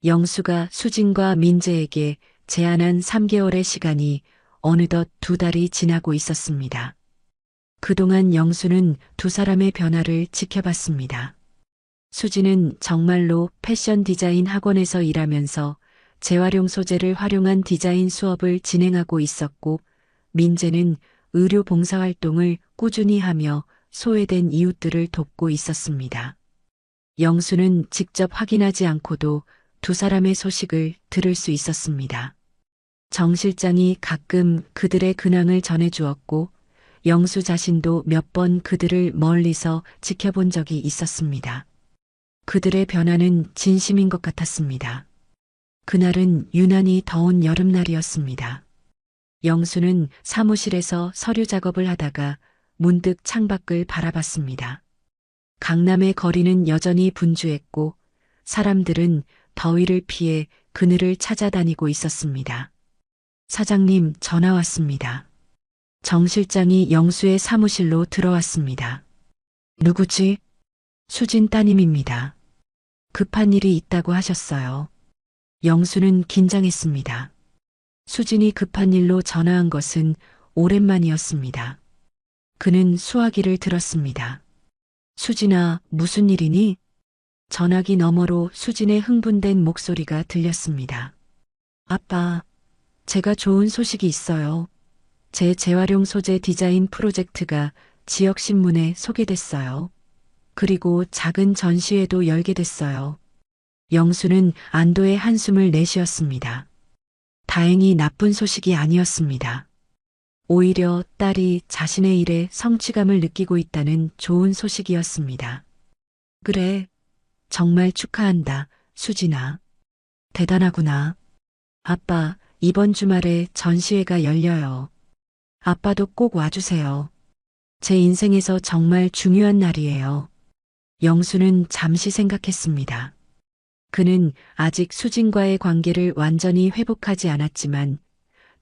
영수가 수진과 민재에게 제안한 3개월의 시간이 어느덧 2달이 지나고 있었습니다. 그동안 영수는 두 사람의 변화를 지켜봤습니다. 수진은 정말로 패션 디자인 학원에서 일하면서 재활용 소재를 활용한 디자인 수업을 진행하고 있었고, 민재는 의료 봉사활동을 꾸준히 하며 소외된 이웃들을 돕고 있었습니다. 영수는 직접 확인하지 않고도 두 사람의 소식을 들을 수 있었습니다. 정 실장이 가끔 그들의 근황을 전해주었고, 영수 자신도 몇 번 그들을 멀리서 지켜본 적이 있었습니다. 그들의 변화는 진심인 것 같았습니다. 그날은 유난히 더운 여름날이었습니다. 영수는 사무실에서 서류 작업을 하다가 문득 창밖을 바라봤습니다. 강남의 거리는 여전히 분주했고 사람들은 더위를 피해 그늘을 찾아다니고 있었습니다. 사장님, 전화 왔습니다. 정 실장이 영수의 사무실로 들어왔습니다. 누구지? 수진 따님입니다. 급한 일이 있다고 하셨어요. 영수는 긴장했습니다. 수진이 급한 일로 전화한 것은 오랜만이었습니다. 그는 수화기를 들었습니다. 수진아, 무슨 일이니? 전화기 너머로 수진의 흥분된 목소리가 들렸습니다. 아빠, 제가 좋은 소식이 있어요. 제 재활용 소재 디자인 프로젝트가 지역신문에 소개됐어요. 그리고 작은 전시회도 열게 됐어요. 영수는 안도의 한숨을 내쉬었습니다. 다행히 나쁜 소식이 아니었습니다. 오히려 딸이 자신의 일에 성취감을 느끼고 있다는 좋은 소식이었습니다. 그래, 정말 축하한다, 수진아. 대단하구나. 아빠, 이번 주말에 전시회가 열려요. 아빠도 꼭 와주세요. 제 인생에서 정말 중요한 날이에요. 영수는 잠시 생각했습니다. 그는 아직 수진과의 관계를 완전히 회복하지 않았지만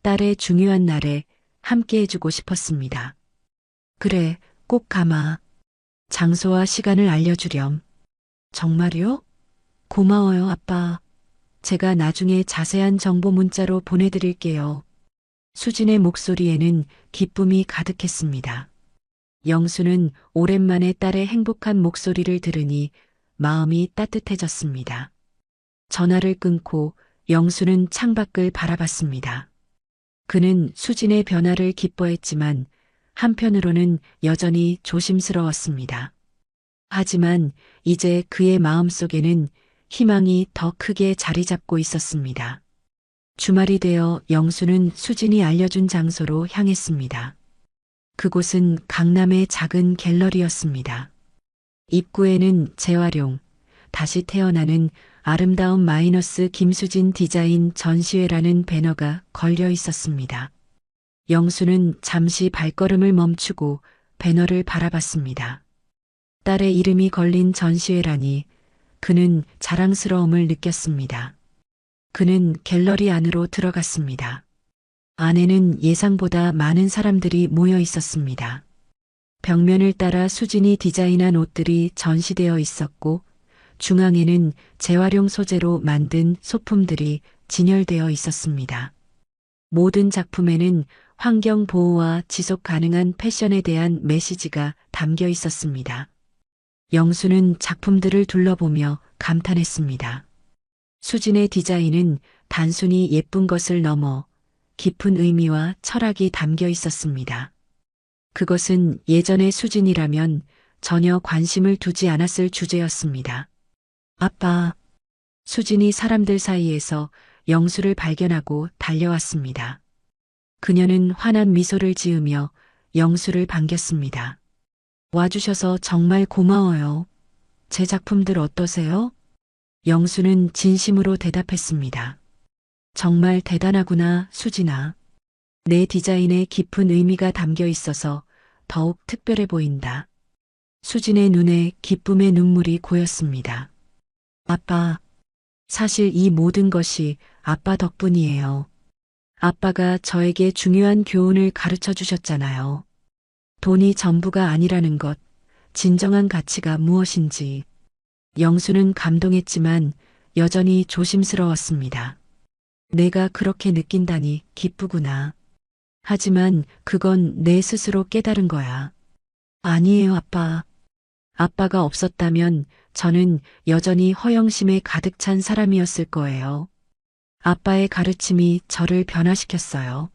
딸의 중요한 날에 함께 해주고 싶었습니다. 그래, 꼭 가마. 장소와 시간을 알려주렴. 정말요? 고마워요, 아빠. 제가 나중에 자세한 정보 문자로 보내드릴게요. 수진의 목소리에는 기쁨이 가득했습니다. 영수는 오랜만에 딸의 행복한 목소리를 들으니 마음이 따뜻해졌습니다. 전화를 끊고 영수는 창밖을 바라봤습니다. 그는 수진의 변화를 기뻐했지만 한편으로는 여전히 조심스러웠습니다. 하지만 이제 그의 마음속에는 희망이 더 크게 자리 잡고 있었습니다. 주말이 되어 영수는 수진이 알려준 장소로 향했습니다. 그곳은 강남의 작은 갤러리였습니다. 입구에는 재활용, 다시 태어나는 아름다운 마이너스 김수진 디자인 전시회라는 배너가 걸려 있었습니다. 영수는 잠시 발걸음을 멈추고 배너를 바라봤습니다. 딸의 이름이 걸린 전시회라니 그는 자랑스러움을 느꼈습니다. 그는 갤러리 안으로 들어갔습니다. 안에는 예상보다 많은 사람들이 모여 있었습니다. 벽면을 따라 수진이 디자인한 옷들이 전시되어 있었고 중앙에는 재활용 소재로 만든 소품들이 진열되어 있었습니다. 모든 작품에는 환경 보호와 지속 가능한 패션에 대한 메시지가 담겨 있었습니다. 영수는 작품들을 둘러보며 감탄했습니다. 수진의 디자인은 단순히 예쁜 것을 넘어 깊은 의미와 철학이 담겨 있었습니다. 그것은 예전의 수진이라면 전혀 관심을 두지 않았을 주제였습니다. 아빠, 수진이 사람들 사이에서 영수를 발견하고 달려왔습니다. 그녀는 환한 미소를 지으며 영수를 반겼습니다. 와주셔서 정말 고마워요. 제 작품들 어떠세요? 영수는 진심으로 대답했습니다. 정말 대단하구나, 수진아. 내 디자인에 깊은 의미가 담겨 있어서 더욱 특별해 보인다. 수진의 눈에 기쁨의 눈물이 고였습니다. 아빠, 사실 이 모든 것이 아빠 덕분이에요. 아빠가 저에게 중요한 교훈을 가르쳐 주셨잖아요. 돈이 전부가 아니라는 것, 진정한 가치가 무엇인지. 영수는 감동했지만 여전히 조심스러웠습니다. 내가 그렇게 느낀다니 기쁘구나. 하지만 그건 내 스스로 깨달은 거야. 아니에요, 아빠. 아빠가 없었다면 저는 여전히 허영심에 가득 찬 사람이었을 거예요. 아빠의 가르침이 저를 변화시켰어요.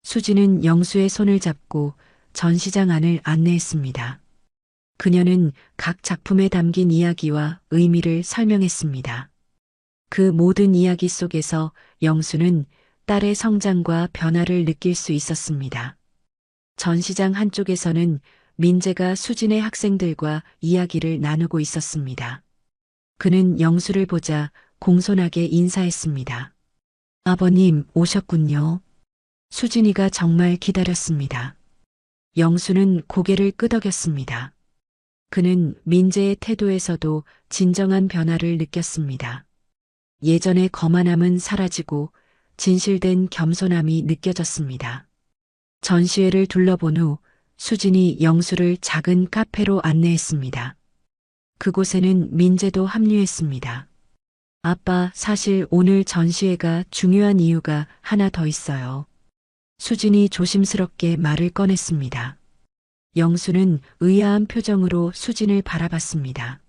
수지는 영수의 손을 잡고 전시장 안을 안내했습니다. 그녀는 각 작품에 담긴 이야기와 의미를 설명했습니다. 그 모든 이야기 속에서 영수는 딸의 성장과 변화를 느낄 수 있었습니다. 전시장 한쪽에서는 민재가 수진의 학생들과 이야기를 나누고 있었습니다. 그는 영수를 보자 공손하게 인사했습니다. 아버님 오셨군요. 수진이가 정말 기다렸습니다. 영수는 고개를 끄덕였습니다. 그는 민재의 태도에서도 진정한 변화를 느꼈습니다. 예전의 거만함은 사라지고 진실된 겸손함이 느껴졌습니다. 전시회를 둘러본 후 수진이 영수를 작은 카페로 안내했습니다. 그곳에는 민재도 합류했습니다. 아빠, 사실 오늘 전시회가 중요한 이유가 하나 더 있어요. 수진이 조심스럽게 말을 꺼냈습니다. 영수는 의아한 표정으로 수진을 바라봤습니다.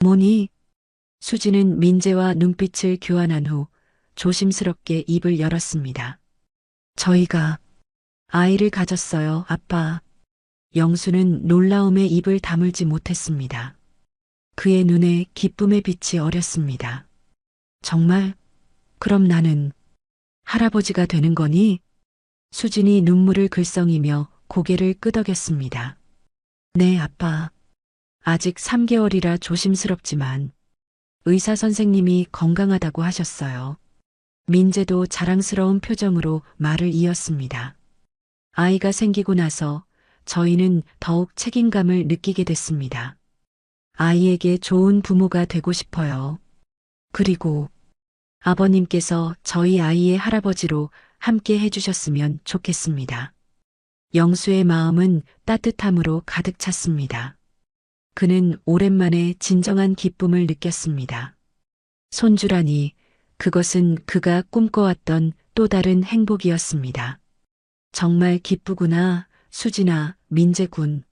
뭐니? 수진은 민재와 눈빛을 교환한 후 조심스럽게 입을 열었습니다. 저희가 아이를 가졌어요, 아빠. 영수는 놀라움에 입을 다물지 못했습니다. 그의 눈에 기쁨의 빛이 어렸습니다. 정말? 그럼 나는 할아버지가 되는 거니? 수진이 눈물을 글썽이며 고개를 끄덕였습니다. 네, 아빠. 아직 3개월이라 조심스럽지만 의사 선생님이 건강하다고 하셨어요. 민재도 자랑스러운 표정으로 말을 이었습니다. 아이가 생기고 나서 저희는 더욱 책임감을 느끼게 됐습니다. 아이에게 좋은 부모가 되고 싶어요. 그리고 아버님께서 저희 아이의 할아버지로 함께 해주셨으면 좋겠습니다. 영수의 마음은 따뜻함으로 가득 찼습니다. 그는 오랜만에 진정한 기쁨을 느꼈습니다. 손주라니, 그것은 그가 꿈꿔왔던 또 다른 행복이었습니다. 정말 기쁘구나, 수진아, 민재군.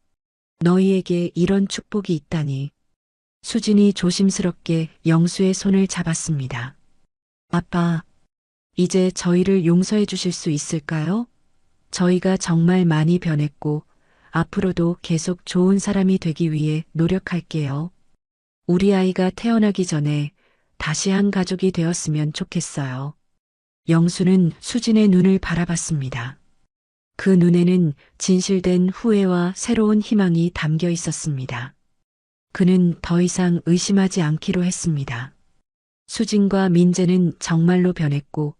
너희에게 이런 축복이 있다니. 수진이 조심스럽게 영수의 손을 잡았습니다. 아빠, 이제 저희를 용서해 주실 수 있을까요? 저희가 정말 많이 변했고 앞으로도 계속 좋은 사람이 되기 위해 노력할게요. 우리 아이가 태어나기 전에 다시 한 가족이 되었으면 좋겠어요. 영수는 수진의 눈을 바라봤습니다. 그 눈에는 진실된 후회와 새로운 희망이 담겨 있었습니다. 그는 더 이상 의심하지 않기로 했습니다. 수진과 민재는 정말로 변했고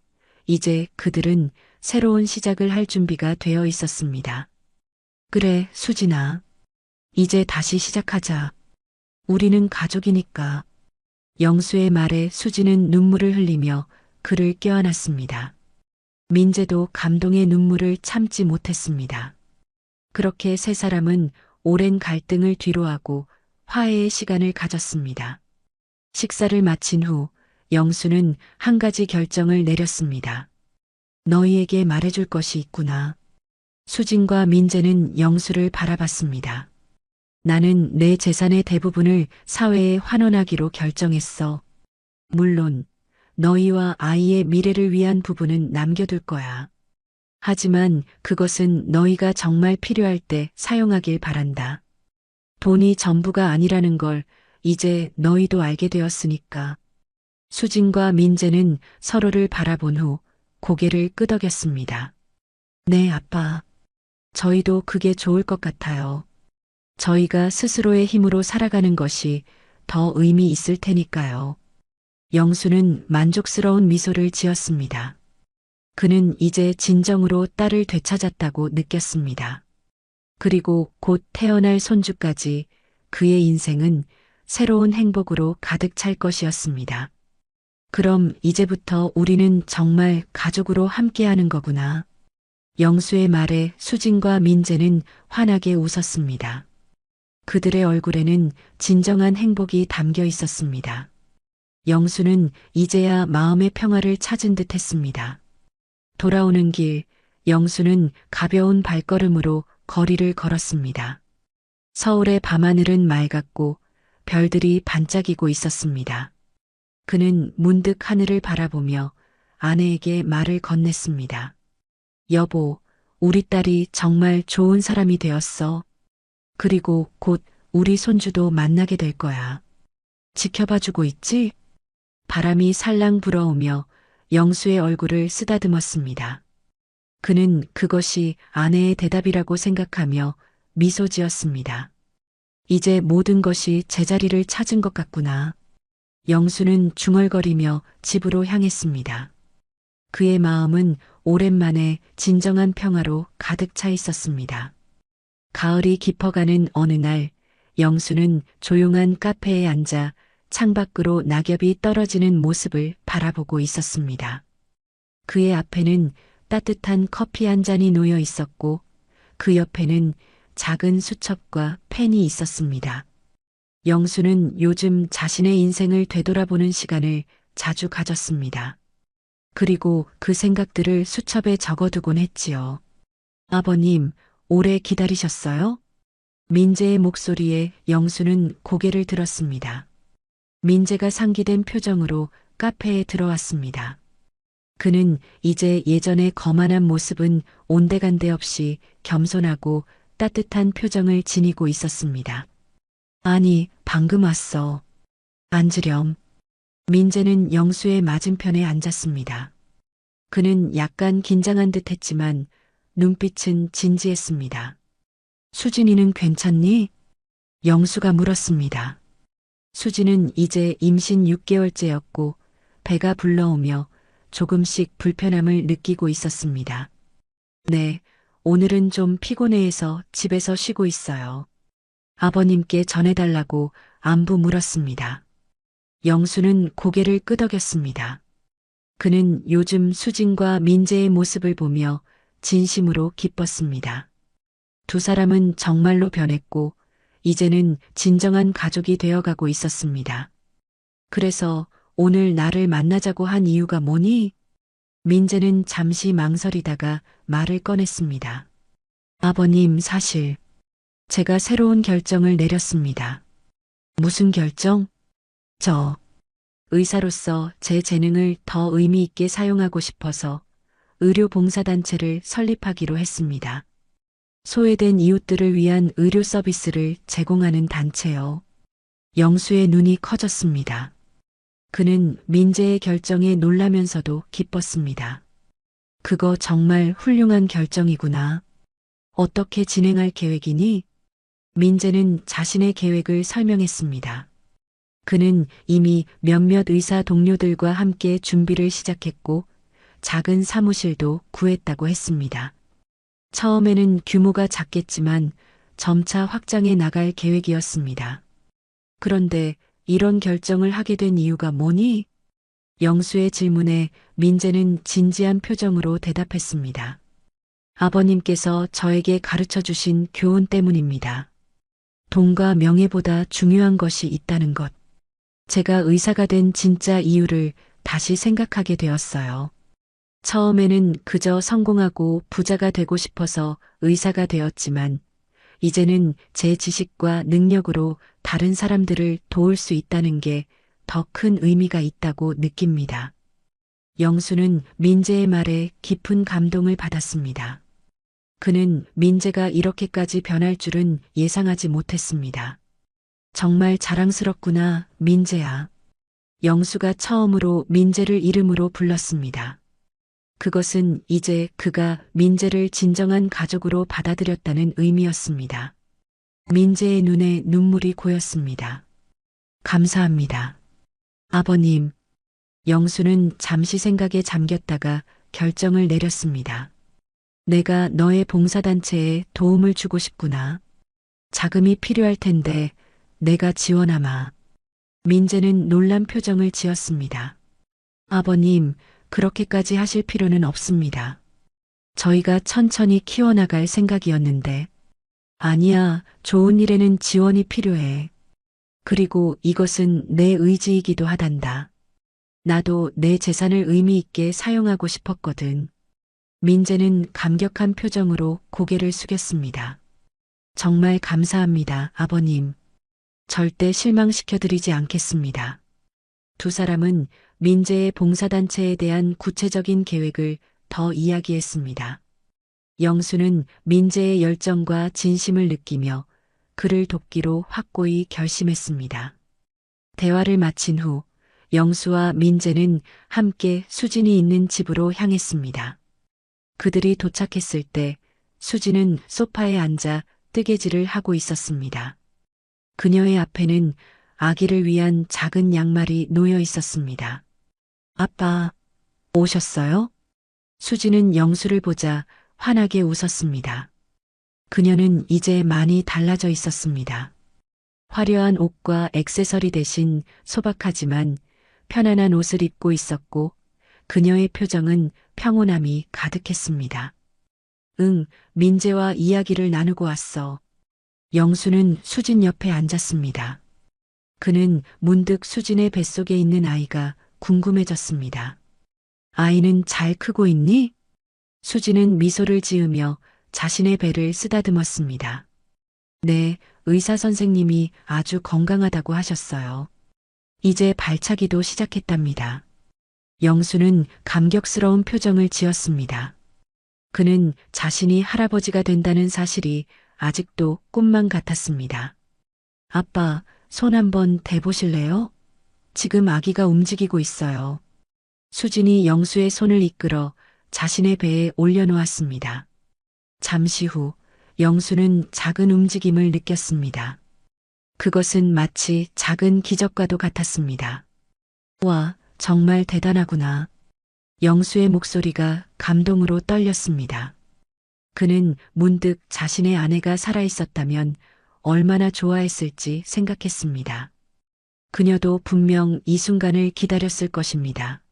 이제 그들은 새로운 시작을 할 준비가 되어 있었습니다. 그래, 수진아. 이제 다시 시작하자. 우리는 가족이니까. 영수의 말에 수진은 눈물을 흘리며 그를 껴안았습니다. 민재도 감동의 눈물을 참지 못했습니다. 그렇게 세 사람은 오랜 갈등을 뒤로하고 화해의 시간을 가졌습니다. 식사를 마친 후 영수는 한 가지 결정을 내렸습니다. 너희에게 말해줄 것이 있구나. 수진과 민재는 영수를 바라봤습니다. 나는 내 재산의 대부분을 사회에 환원하기로 결정했어. 물론 너희와 아이의 미래를 위한 부분은 남겨둘 거야. 하지만 그것은 너희가 정말 필요할 때 사용하길 바란다. 돈이 전부가 아니라는 걸 이제 너희도 알게 되었으니까. 수진과 민재는 서로를 바라본 후 고개를 끄덕였습니다. 네, 아빠. 저희도 그게 좋을 것 같아요. 저희가 스스로의 힘으로 살아가는 것이 더 의미 있을 테니까요. 영수는 만족스러운 미소를 지었습니다. 그는 이제 진정으로 딸을 되찾았다고 느꼈습니다. 그리고 곧 태어날 손주까지 그의 인생은 새로운 행복으로 가득 찰 것이었습니다. 그럼 이제부터 우리는 정말 가족으로 함께하는 거구나. 영수의 말에 수진과 민재는 환하게 웃었습니다. 그들의 얼굴에는 진정한 행복이 담겨 있었습니다. 영수는 이제야 마음의 평화를 찾은 듯 했습니다. 돌아오는 길, 영수는 가벼운 발걸음으로 거리를 걸었습니다. 서울의 밤하늘은 맑았고 별들이 반짝이고 있었습니다. 그는 문득 하늘을 바라보며 아내에게 말을 건넸습니다. 여보, 우리 딸이 정말 좋은 사람이 되었어. 그리고 곧 우리 손주도 만나게 될 거야. 지켜봐주고 있지? 바람이 살랑 불어오며 영수의 얼굴을 쓰다듬었습니다. 그는 그것이 아내의 대답이라고 생각하며 미소 지었습니다. 이제 모든 것이 제자리를 찾은 것 같구나. 영수는 중얼거리며 집으로 향했습니다. 그의 마음은 오랜만에 진정한 평화로 가득 차 있었습니다. 가을이 깊어가는 어느 날 영수는 조용한 카페에 앉아 창밖으로 낙엽이 떨어지는 모습을 바라보고 있었습니다. 그의 앞에는 따뜻한 커피 한 잔이 놓여 있었고 그 옆에는 작은 수첩과 펜이 있었습니다. 영수는 요즘 자신의 인생을 되돌아보는 시간을 자주 가졌습니다. 그리고 그 생각들을 수첩에 적어두곤 했지요. 아버님, 오래 기다리셨어요? 민재의 목소리에 영수는 고개를 들었습니다. 민재가 상기된 표정으로 카페에 들어왔습니다. 그는 이제 예전의 거만한 모습은 온데간데 없이 겸손하고 따뜻한 표정을 지니고 있었습니다. 아니, 방금 왔어. 앉으렴. 민재는 영수의 맞은편에 앉았습니다. 그는 약간 긴장한 듯 했지만 눈빛은 진지했습니다. 수진이는 괜찮니? 영수가 물었습니다. 수진은 이제 임신 6개월째였고 배가 불러오며 조금씩 불편함을 느끼고 있었습니다. 네, 오늘은 좀 피곤해해서 집에서 쉬고 있어요. 아버님께 전해달라고 안부 물었습니다. 영수는 고개를 끄덕였습니다. 그는 요즘 수진과 민재의 모습을 보며 진심으로 기뻤습니다. 두 사람은 정말로 변했고 이제는 진정한 가족이 되어가고 있었습니다. 그래서 오늘 나를 만나자고 한 이유가 뭐니? 민재는 잠시 망설이다가 말을 꺼냈습니다. 아버님, 사실 제가 새로운 결정을 내렸습니다. 무슨 결정? 저 의사로서 제 재능을 더 의미 있게 사용하고 싶어서 의료봉사단체를 설립하기로 했습니다. 소외된 이웃들을 위한 의료 서비스를 제공하는 단체요. 영수의 눈이 커졌습니다. 그는 민재의 결정에 놀라면서도 기뻤습니다. 그거 정말 훌륭한 결정이구나. 어떻게 진행할 계획이니? 민재는 자신의 계획을 설명했습니다. 그는 이미 몇몇 의사 동료들과 함께 준비를 시작했고 작은 사무실도 구했다고 했습니다. 처음에는 규모가 작겠지만 점차 확장해 나갈 계획이었습니다. 그런데 이런 결정을 하게 된 이유가 뭐니? 영수의 질문에 민재는 진지한 표정으로 대답했습니다. 아버님께서 저에게 가르쳐 주신 교훈 때문입니다. 돈과 명예보다 중요한 것이 있다는 것. 제가 의사가 된 진짜 이유를 다시 생각하게 되었어요. 처음에는 그저 성공하고 부자가 되고 싶어서 의사가 되었지만 이제는 제 지식과 능력으로 다른 사람들을 도울 수 있다는 게 더 큰 의미가 있다고 느낍니다. 영수는 민재의 말에 깊은 감동을 받았습니다. 그는 민재가 이렇게까지 변할 줄은 예상하지 못했습니다. 정말 자랑스럽구나, 민재야. 영수가 처음으로 민재를 이름으로 불렀습니다. 그것은 이제 그가 민재를 진정한 가족으로 받아들였다는 의미였습니다. 민재의 눈에 눈물이 고였습니다. 감사합니다. 아버님. 영수는 잠시 생각에 잠겼다가 결정을 내렸습니다. 내가 너의 봉사단체에 도움을 주고 싶구나. 자금이 필요할 텐데 내가 지원하마. 민재는 놀란 표정을 지었습니다. 아버님, 그렇게까지 하실 필요는 없습니다. 저희가 천천히 키워나갈 생각이었는데. 아니야, 좋은 일에는 지원이 필요해. 그리고 이것은 내 의지이기도 하단다. 나도 내 재산을 의미 있게 사용하고 싶었거든. 민재는 감격한 표정으로 고개를 숙였습니다. 정말 감사합니다, 아버님. 절대 실망시켜드리지 않겠습니다. 두 사람은 민재의 봉사단체에 대한 구체적인 계획을 더 이야기했습니다. 영수는 민재의 열정과 진심을 느끼며 그를 돕기로 확고히 결심했습니다. 대화를 마친 후 영수와 민재는 함께 수진이 있는 집으로 향했습니다. 그들이 도착했을 때 수진은 소파에 앉아 뜨개질을 하고 있었습니다. 그녀의 앞에는 아기를 위한 작은 양말이 놓여 있었습니다. 아빠, 오셨어요? 수진은 영수를 보자 환하게 웃었습니다. 그녀는 이제 많이 달라져 있었습니다. 화려한 옷과 액세서리 대신 소박하지만 편안한 옷을 입고 있었고 그녀의 표정은 평온함이 가득했습니다. 응, 민재와 이야기를 나누고 왔어. 영수는 수진 옆에 앉았습니다. 그는 문득 수진의 뱃속에 있는 아이가 궁금해졌습니다. 아이는 잘 크고 있니? 수진은 미소를 지으며 자신의 배를 쓰다듬었습니다. 네, 의사 선생님이 아주 건강하다고 하셨어요. 이제 발차기도 시작했답니다. 영수는 감격스러운 표정을 지었습니다. 그는 자신이 할아버지가 된다는 사실이 아직도 꿈만 같았습니다. 아빠, 손 한번 대보실래요? 지금 아기가 움직이고 있어요. 수진이 영수의 손을 이끌어 자신의 배에 올려놓았습니다. 잠시 후 영수는 작은 움직임을 느꼈습니다. 그것은 마치 작은 기적과도 같았습니다. 와, 정말 대단하구나. 영수의 목소리가 감동으로 떨렸습니다. 그는 문득 자신의 아내가 살아있었다면 얼마나 좋아했을지 생각했습니다. 그녀도 분명 이 순간을 기다렸을 것입니다.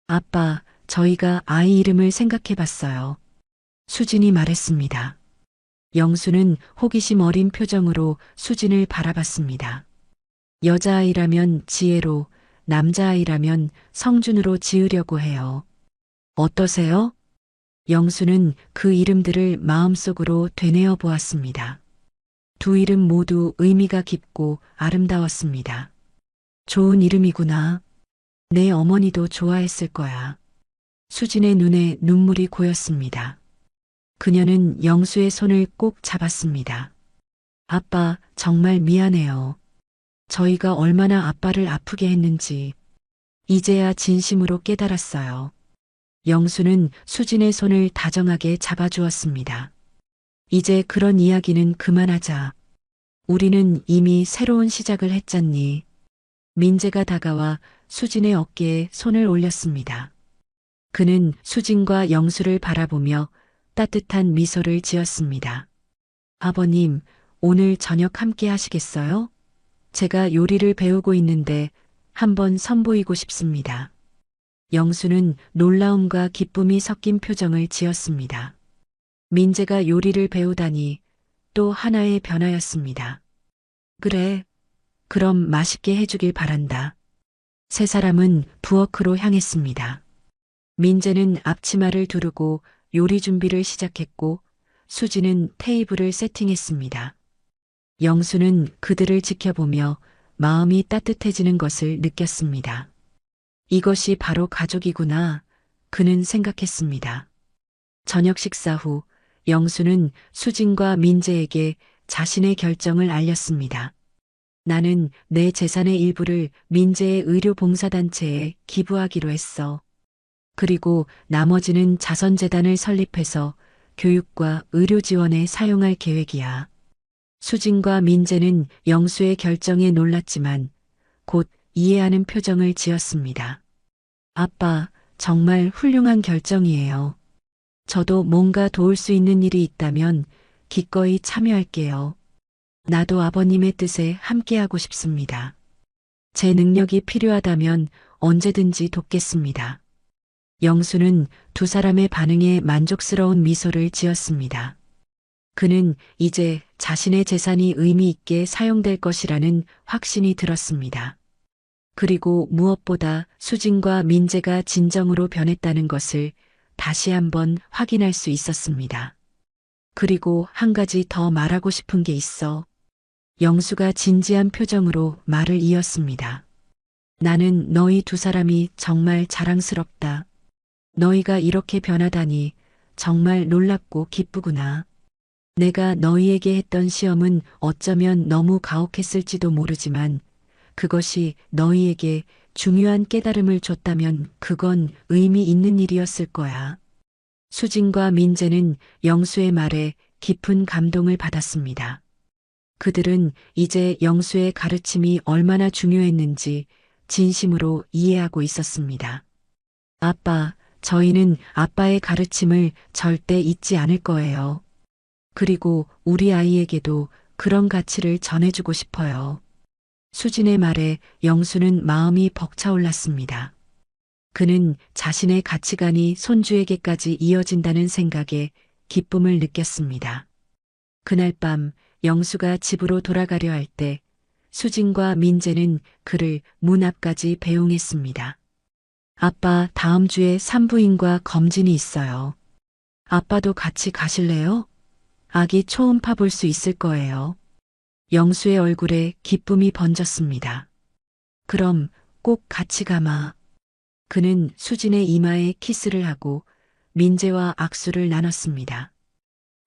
아빠, 저희가 아이 이름을 생각해 봤어요. 수진이 말했습니다. 영수는 호기심 어린 표정으로 수진을 바라봤습니다. 여자아이라면 지혜로, 남자아이라면 성준으로 지으려고 해요. 어떠세요? 영수는 그 이름들을 마음속으로 되뇌어 보았습니다. 두 이름 모두 의미가 깊고 아름다웠습니다. 좋은 이름이구나. 내 어머니도 좋아했을 거야. 수진의 눈에 눈물이 고였습니다. 그녀는 영수의 손을 꼭 잡았습니다. 아빠, 정말 미안해요. 저희가 얼마나 아빠를 아프게 했는지 이제야 진심으로 깨달았어요. 영수는 수진의 손을 다정하게 잡아주었습니다. 이제 그런 이야기는 그만하자. 우리는 이미 새로운 시작을 했잖니. 민재가 다가와 수진의 어깨에 손을 올렸습니다. 그는 수진과 영수를 바라보며 따뜻한 미소를 지었습니다. 아버님, 오늘 저녁 함께 하시겠어요? 제가 요리를 배우고 있는데 한번 선보이고 싶습니다. 영수는 놀라움과 기쁨이 섞인 표정을 지었습니다. 민재가 요리를 배우다니 또 하나의 변화였습니다. 그래, 그럼 맛있게 해주길 바란다. 세 사람은 부엌으로 향했습니다. 민재는 앞치마를 두르고 요리 준비를 시작했고 수지는 테이블을 세팅했습니다. 영수는 그들을 지켜보며 마음이 따뜻해지는 것을 느꼈습니다. 이것이 바로 가족이구나. 그는 생각했습니다. 저녁 식사 후 영수는 수진과 민재에게 자신의 결정을 알렸습니다. 나는 내 재산의 일부를 민재의 의료봉사단체에 기부하기로 했어. 그리고 나머지는 자선재단을 설립해서 교육과 의료 지원에 사용할 계획이야. 수진과 민재는 영수의 결정에 놀랐지만 곧 이해하는 표정을 지었습니다. 아빠, 정말 훌륭한 결정이에요. 저도 뭔가 도울 수 있는 일이 있다면 기꺼이 참여할게요. 나도 아버님의 뜻에 함께하고 싶습니다. 제 능력이 필요하다면 언제든지 돕겠습니다. 영수는 두 사람의 반응에 만족스러운 미소를 지었습니다. 그는 이제 자신의 재산이 의미 있게 사용될 것이라는 확신이 들었습니다. 그리고 무엇보다 수진과 민재가 진정으로 변했다는 것을 다시 한번 확인할 수 있었습니다. 그리고 한 가지 더 말하고 싶은 게 있어. 영수가 진지한 표정으로 말을 이었습니다. 나는 너희 두 사람이 정말 자랑스럽다. 너희가 이렇게 변하다니 정말 놀랍고 기쁘구나. 내가 너희에게 했던 시험은 어쩌면 너무 가혹했을지도 모르지만 그것이 너희에게 중요한 깨달음을 줬다면 그건 의미 있는 일이었을 거야. 수진과 민재는 영수의 말에 깊은 감동을 받았습니다. 그들은 이제 영수의 가르침이 얼마나 중요했는지 진심으로 이해하고 있었습니다. 아빠, 저희는 아빠의 가르침을 절대 잊지 않을 거예요. 그리고 우리 아이에게도 그런 가치를 전해주고 싶어요. 수진의 말에 영수는 마음이 벅차올랐습니다. 그는 자신의 가치관이 손주에게까지 이어진다는 생각에 기쁨을 느꼈습니다. 그날 밤 영수가 집으로 돌아가려 할 때 수진과 민재는 그를 문 앞까지 배웅했습니다. 아빠, 다음 주에 산부인과 검진이 있어요. 아빠도 같이 가실래요? 아기 초음파 볼 수 있을 거예요. 영수의 얼굴에 기쁨이 번졌습니다. 그럼 꼭 같이 가마. 그는 수진의 이마에 키스를 하고 민재와 악수를 나눴습니다.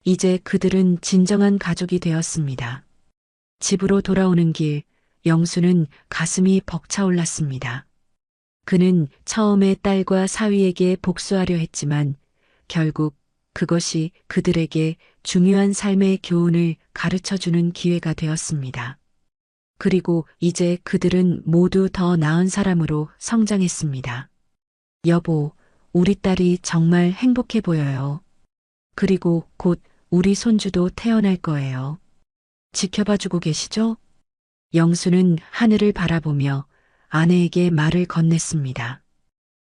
이제 그들은 진정한 가족이 되었습니다. 집으로 돌아오는 길, 영수는 가슴이 벅차올랐습니다. 그는 처음에 딸과 사위에게 복수하려 했지만 결국 그것이 그들에게 중요한 삶의 교훈을 가르쳐 주는 기회가 되었습니다. 그리고 이제 그들은 모두 더 나은 사람으로 성장했습니다. 여보, 우리 딸이 정말 행복해 보여요. 그리고 곧 우리 손주도 태어날 거예요. 지켜봐 주고 계시죠? 영수는 하늘을 바라보며 아내에게 말을 건넸습니다.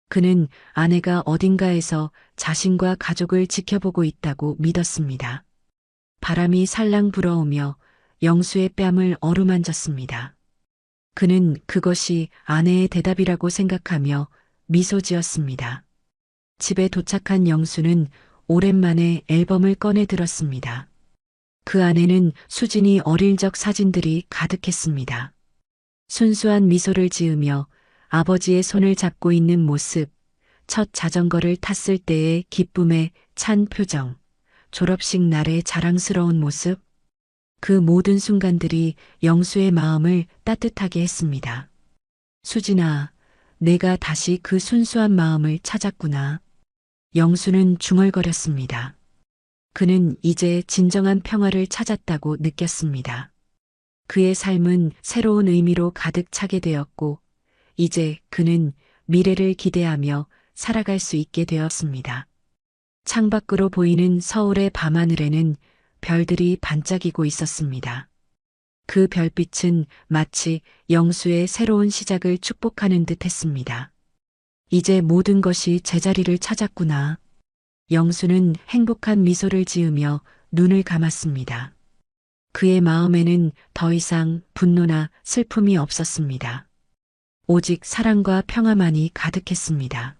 그는 아내가 어딘가에서 자신과 가족을 지켜보고 있다고 믿었습니다. 바람이 살랑 불어오며 영수의 뺨을 어루만졌습니다. 그는 그것이 아내의 대답이라고 생각하며 미소 지었습니다. 집에 도착한 영수는 오랜만에 앨범을 꺼내 들었습니다. 그 안에는 수진이 어릴 적 사진들이 가득했습니다. 순수한 미소를 지으며 아버지의 손을 잡고 있는 모습, 첫 자전거를 탔을 때의 기쁨에 찬 표정, 졸업식 날의 자랑스러운 모습, 그 모든 순간들이 영수의 마음을 따뜻하게 했습니다. 수진아, 내가 다시 그 순수한 마음을 찾았구나. 영수는 중얼거렸습니다. 그는 이제 진정한 평화를 찾았다고 느꼈습니다. 그의 삶은 새로운 의미로 가득 차게 되었고, 이제 그는 미래를 기대하며 살아갈 수 있게 되었습니다. 창밖으로 보이는 서울의 밤하늘에는 별들이 반짝이고 있었습니다. 그 별빛은 마치 영수의 새로운 시작을 축복하는 듯 했습니다. 이제 모든 것이 제자리를 찾았구나. 영수는 행복한 미소를 지으며 눈을 감았습니다. 그의 마음에는 더 이상 분노나 슬픔이 없었습니다. 오직 사랑과 평화만이 가득했습니다.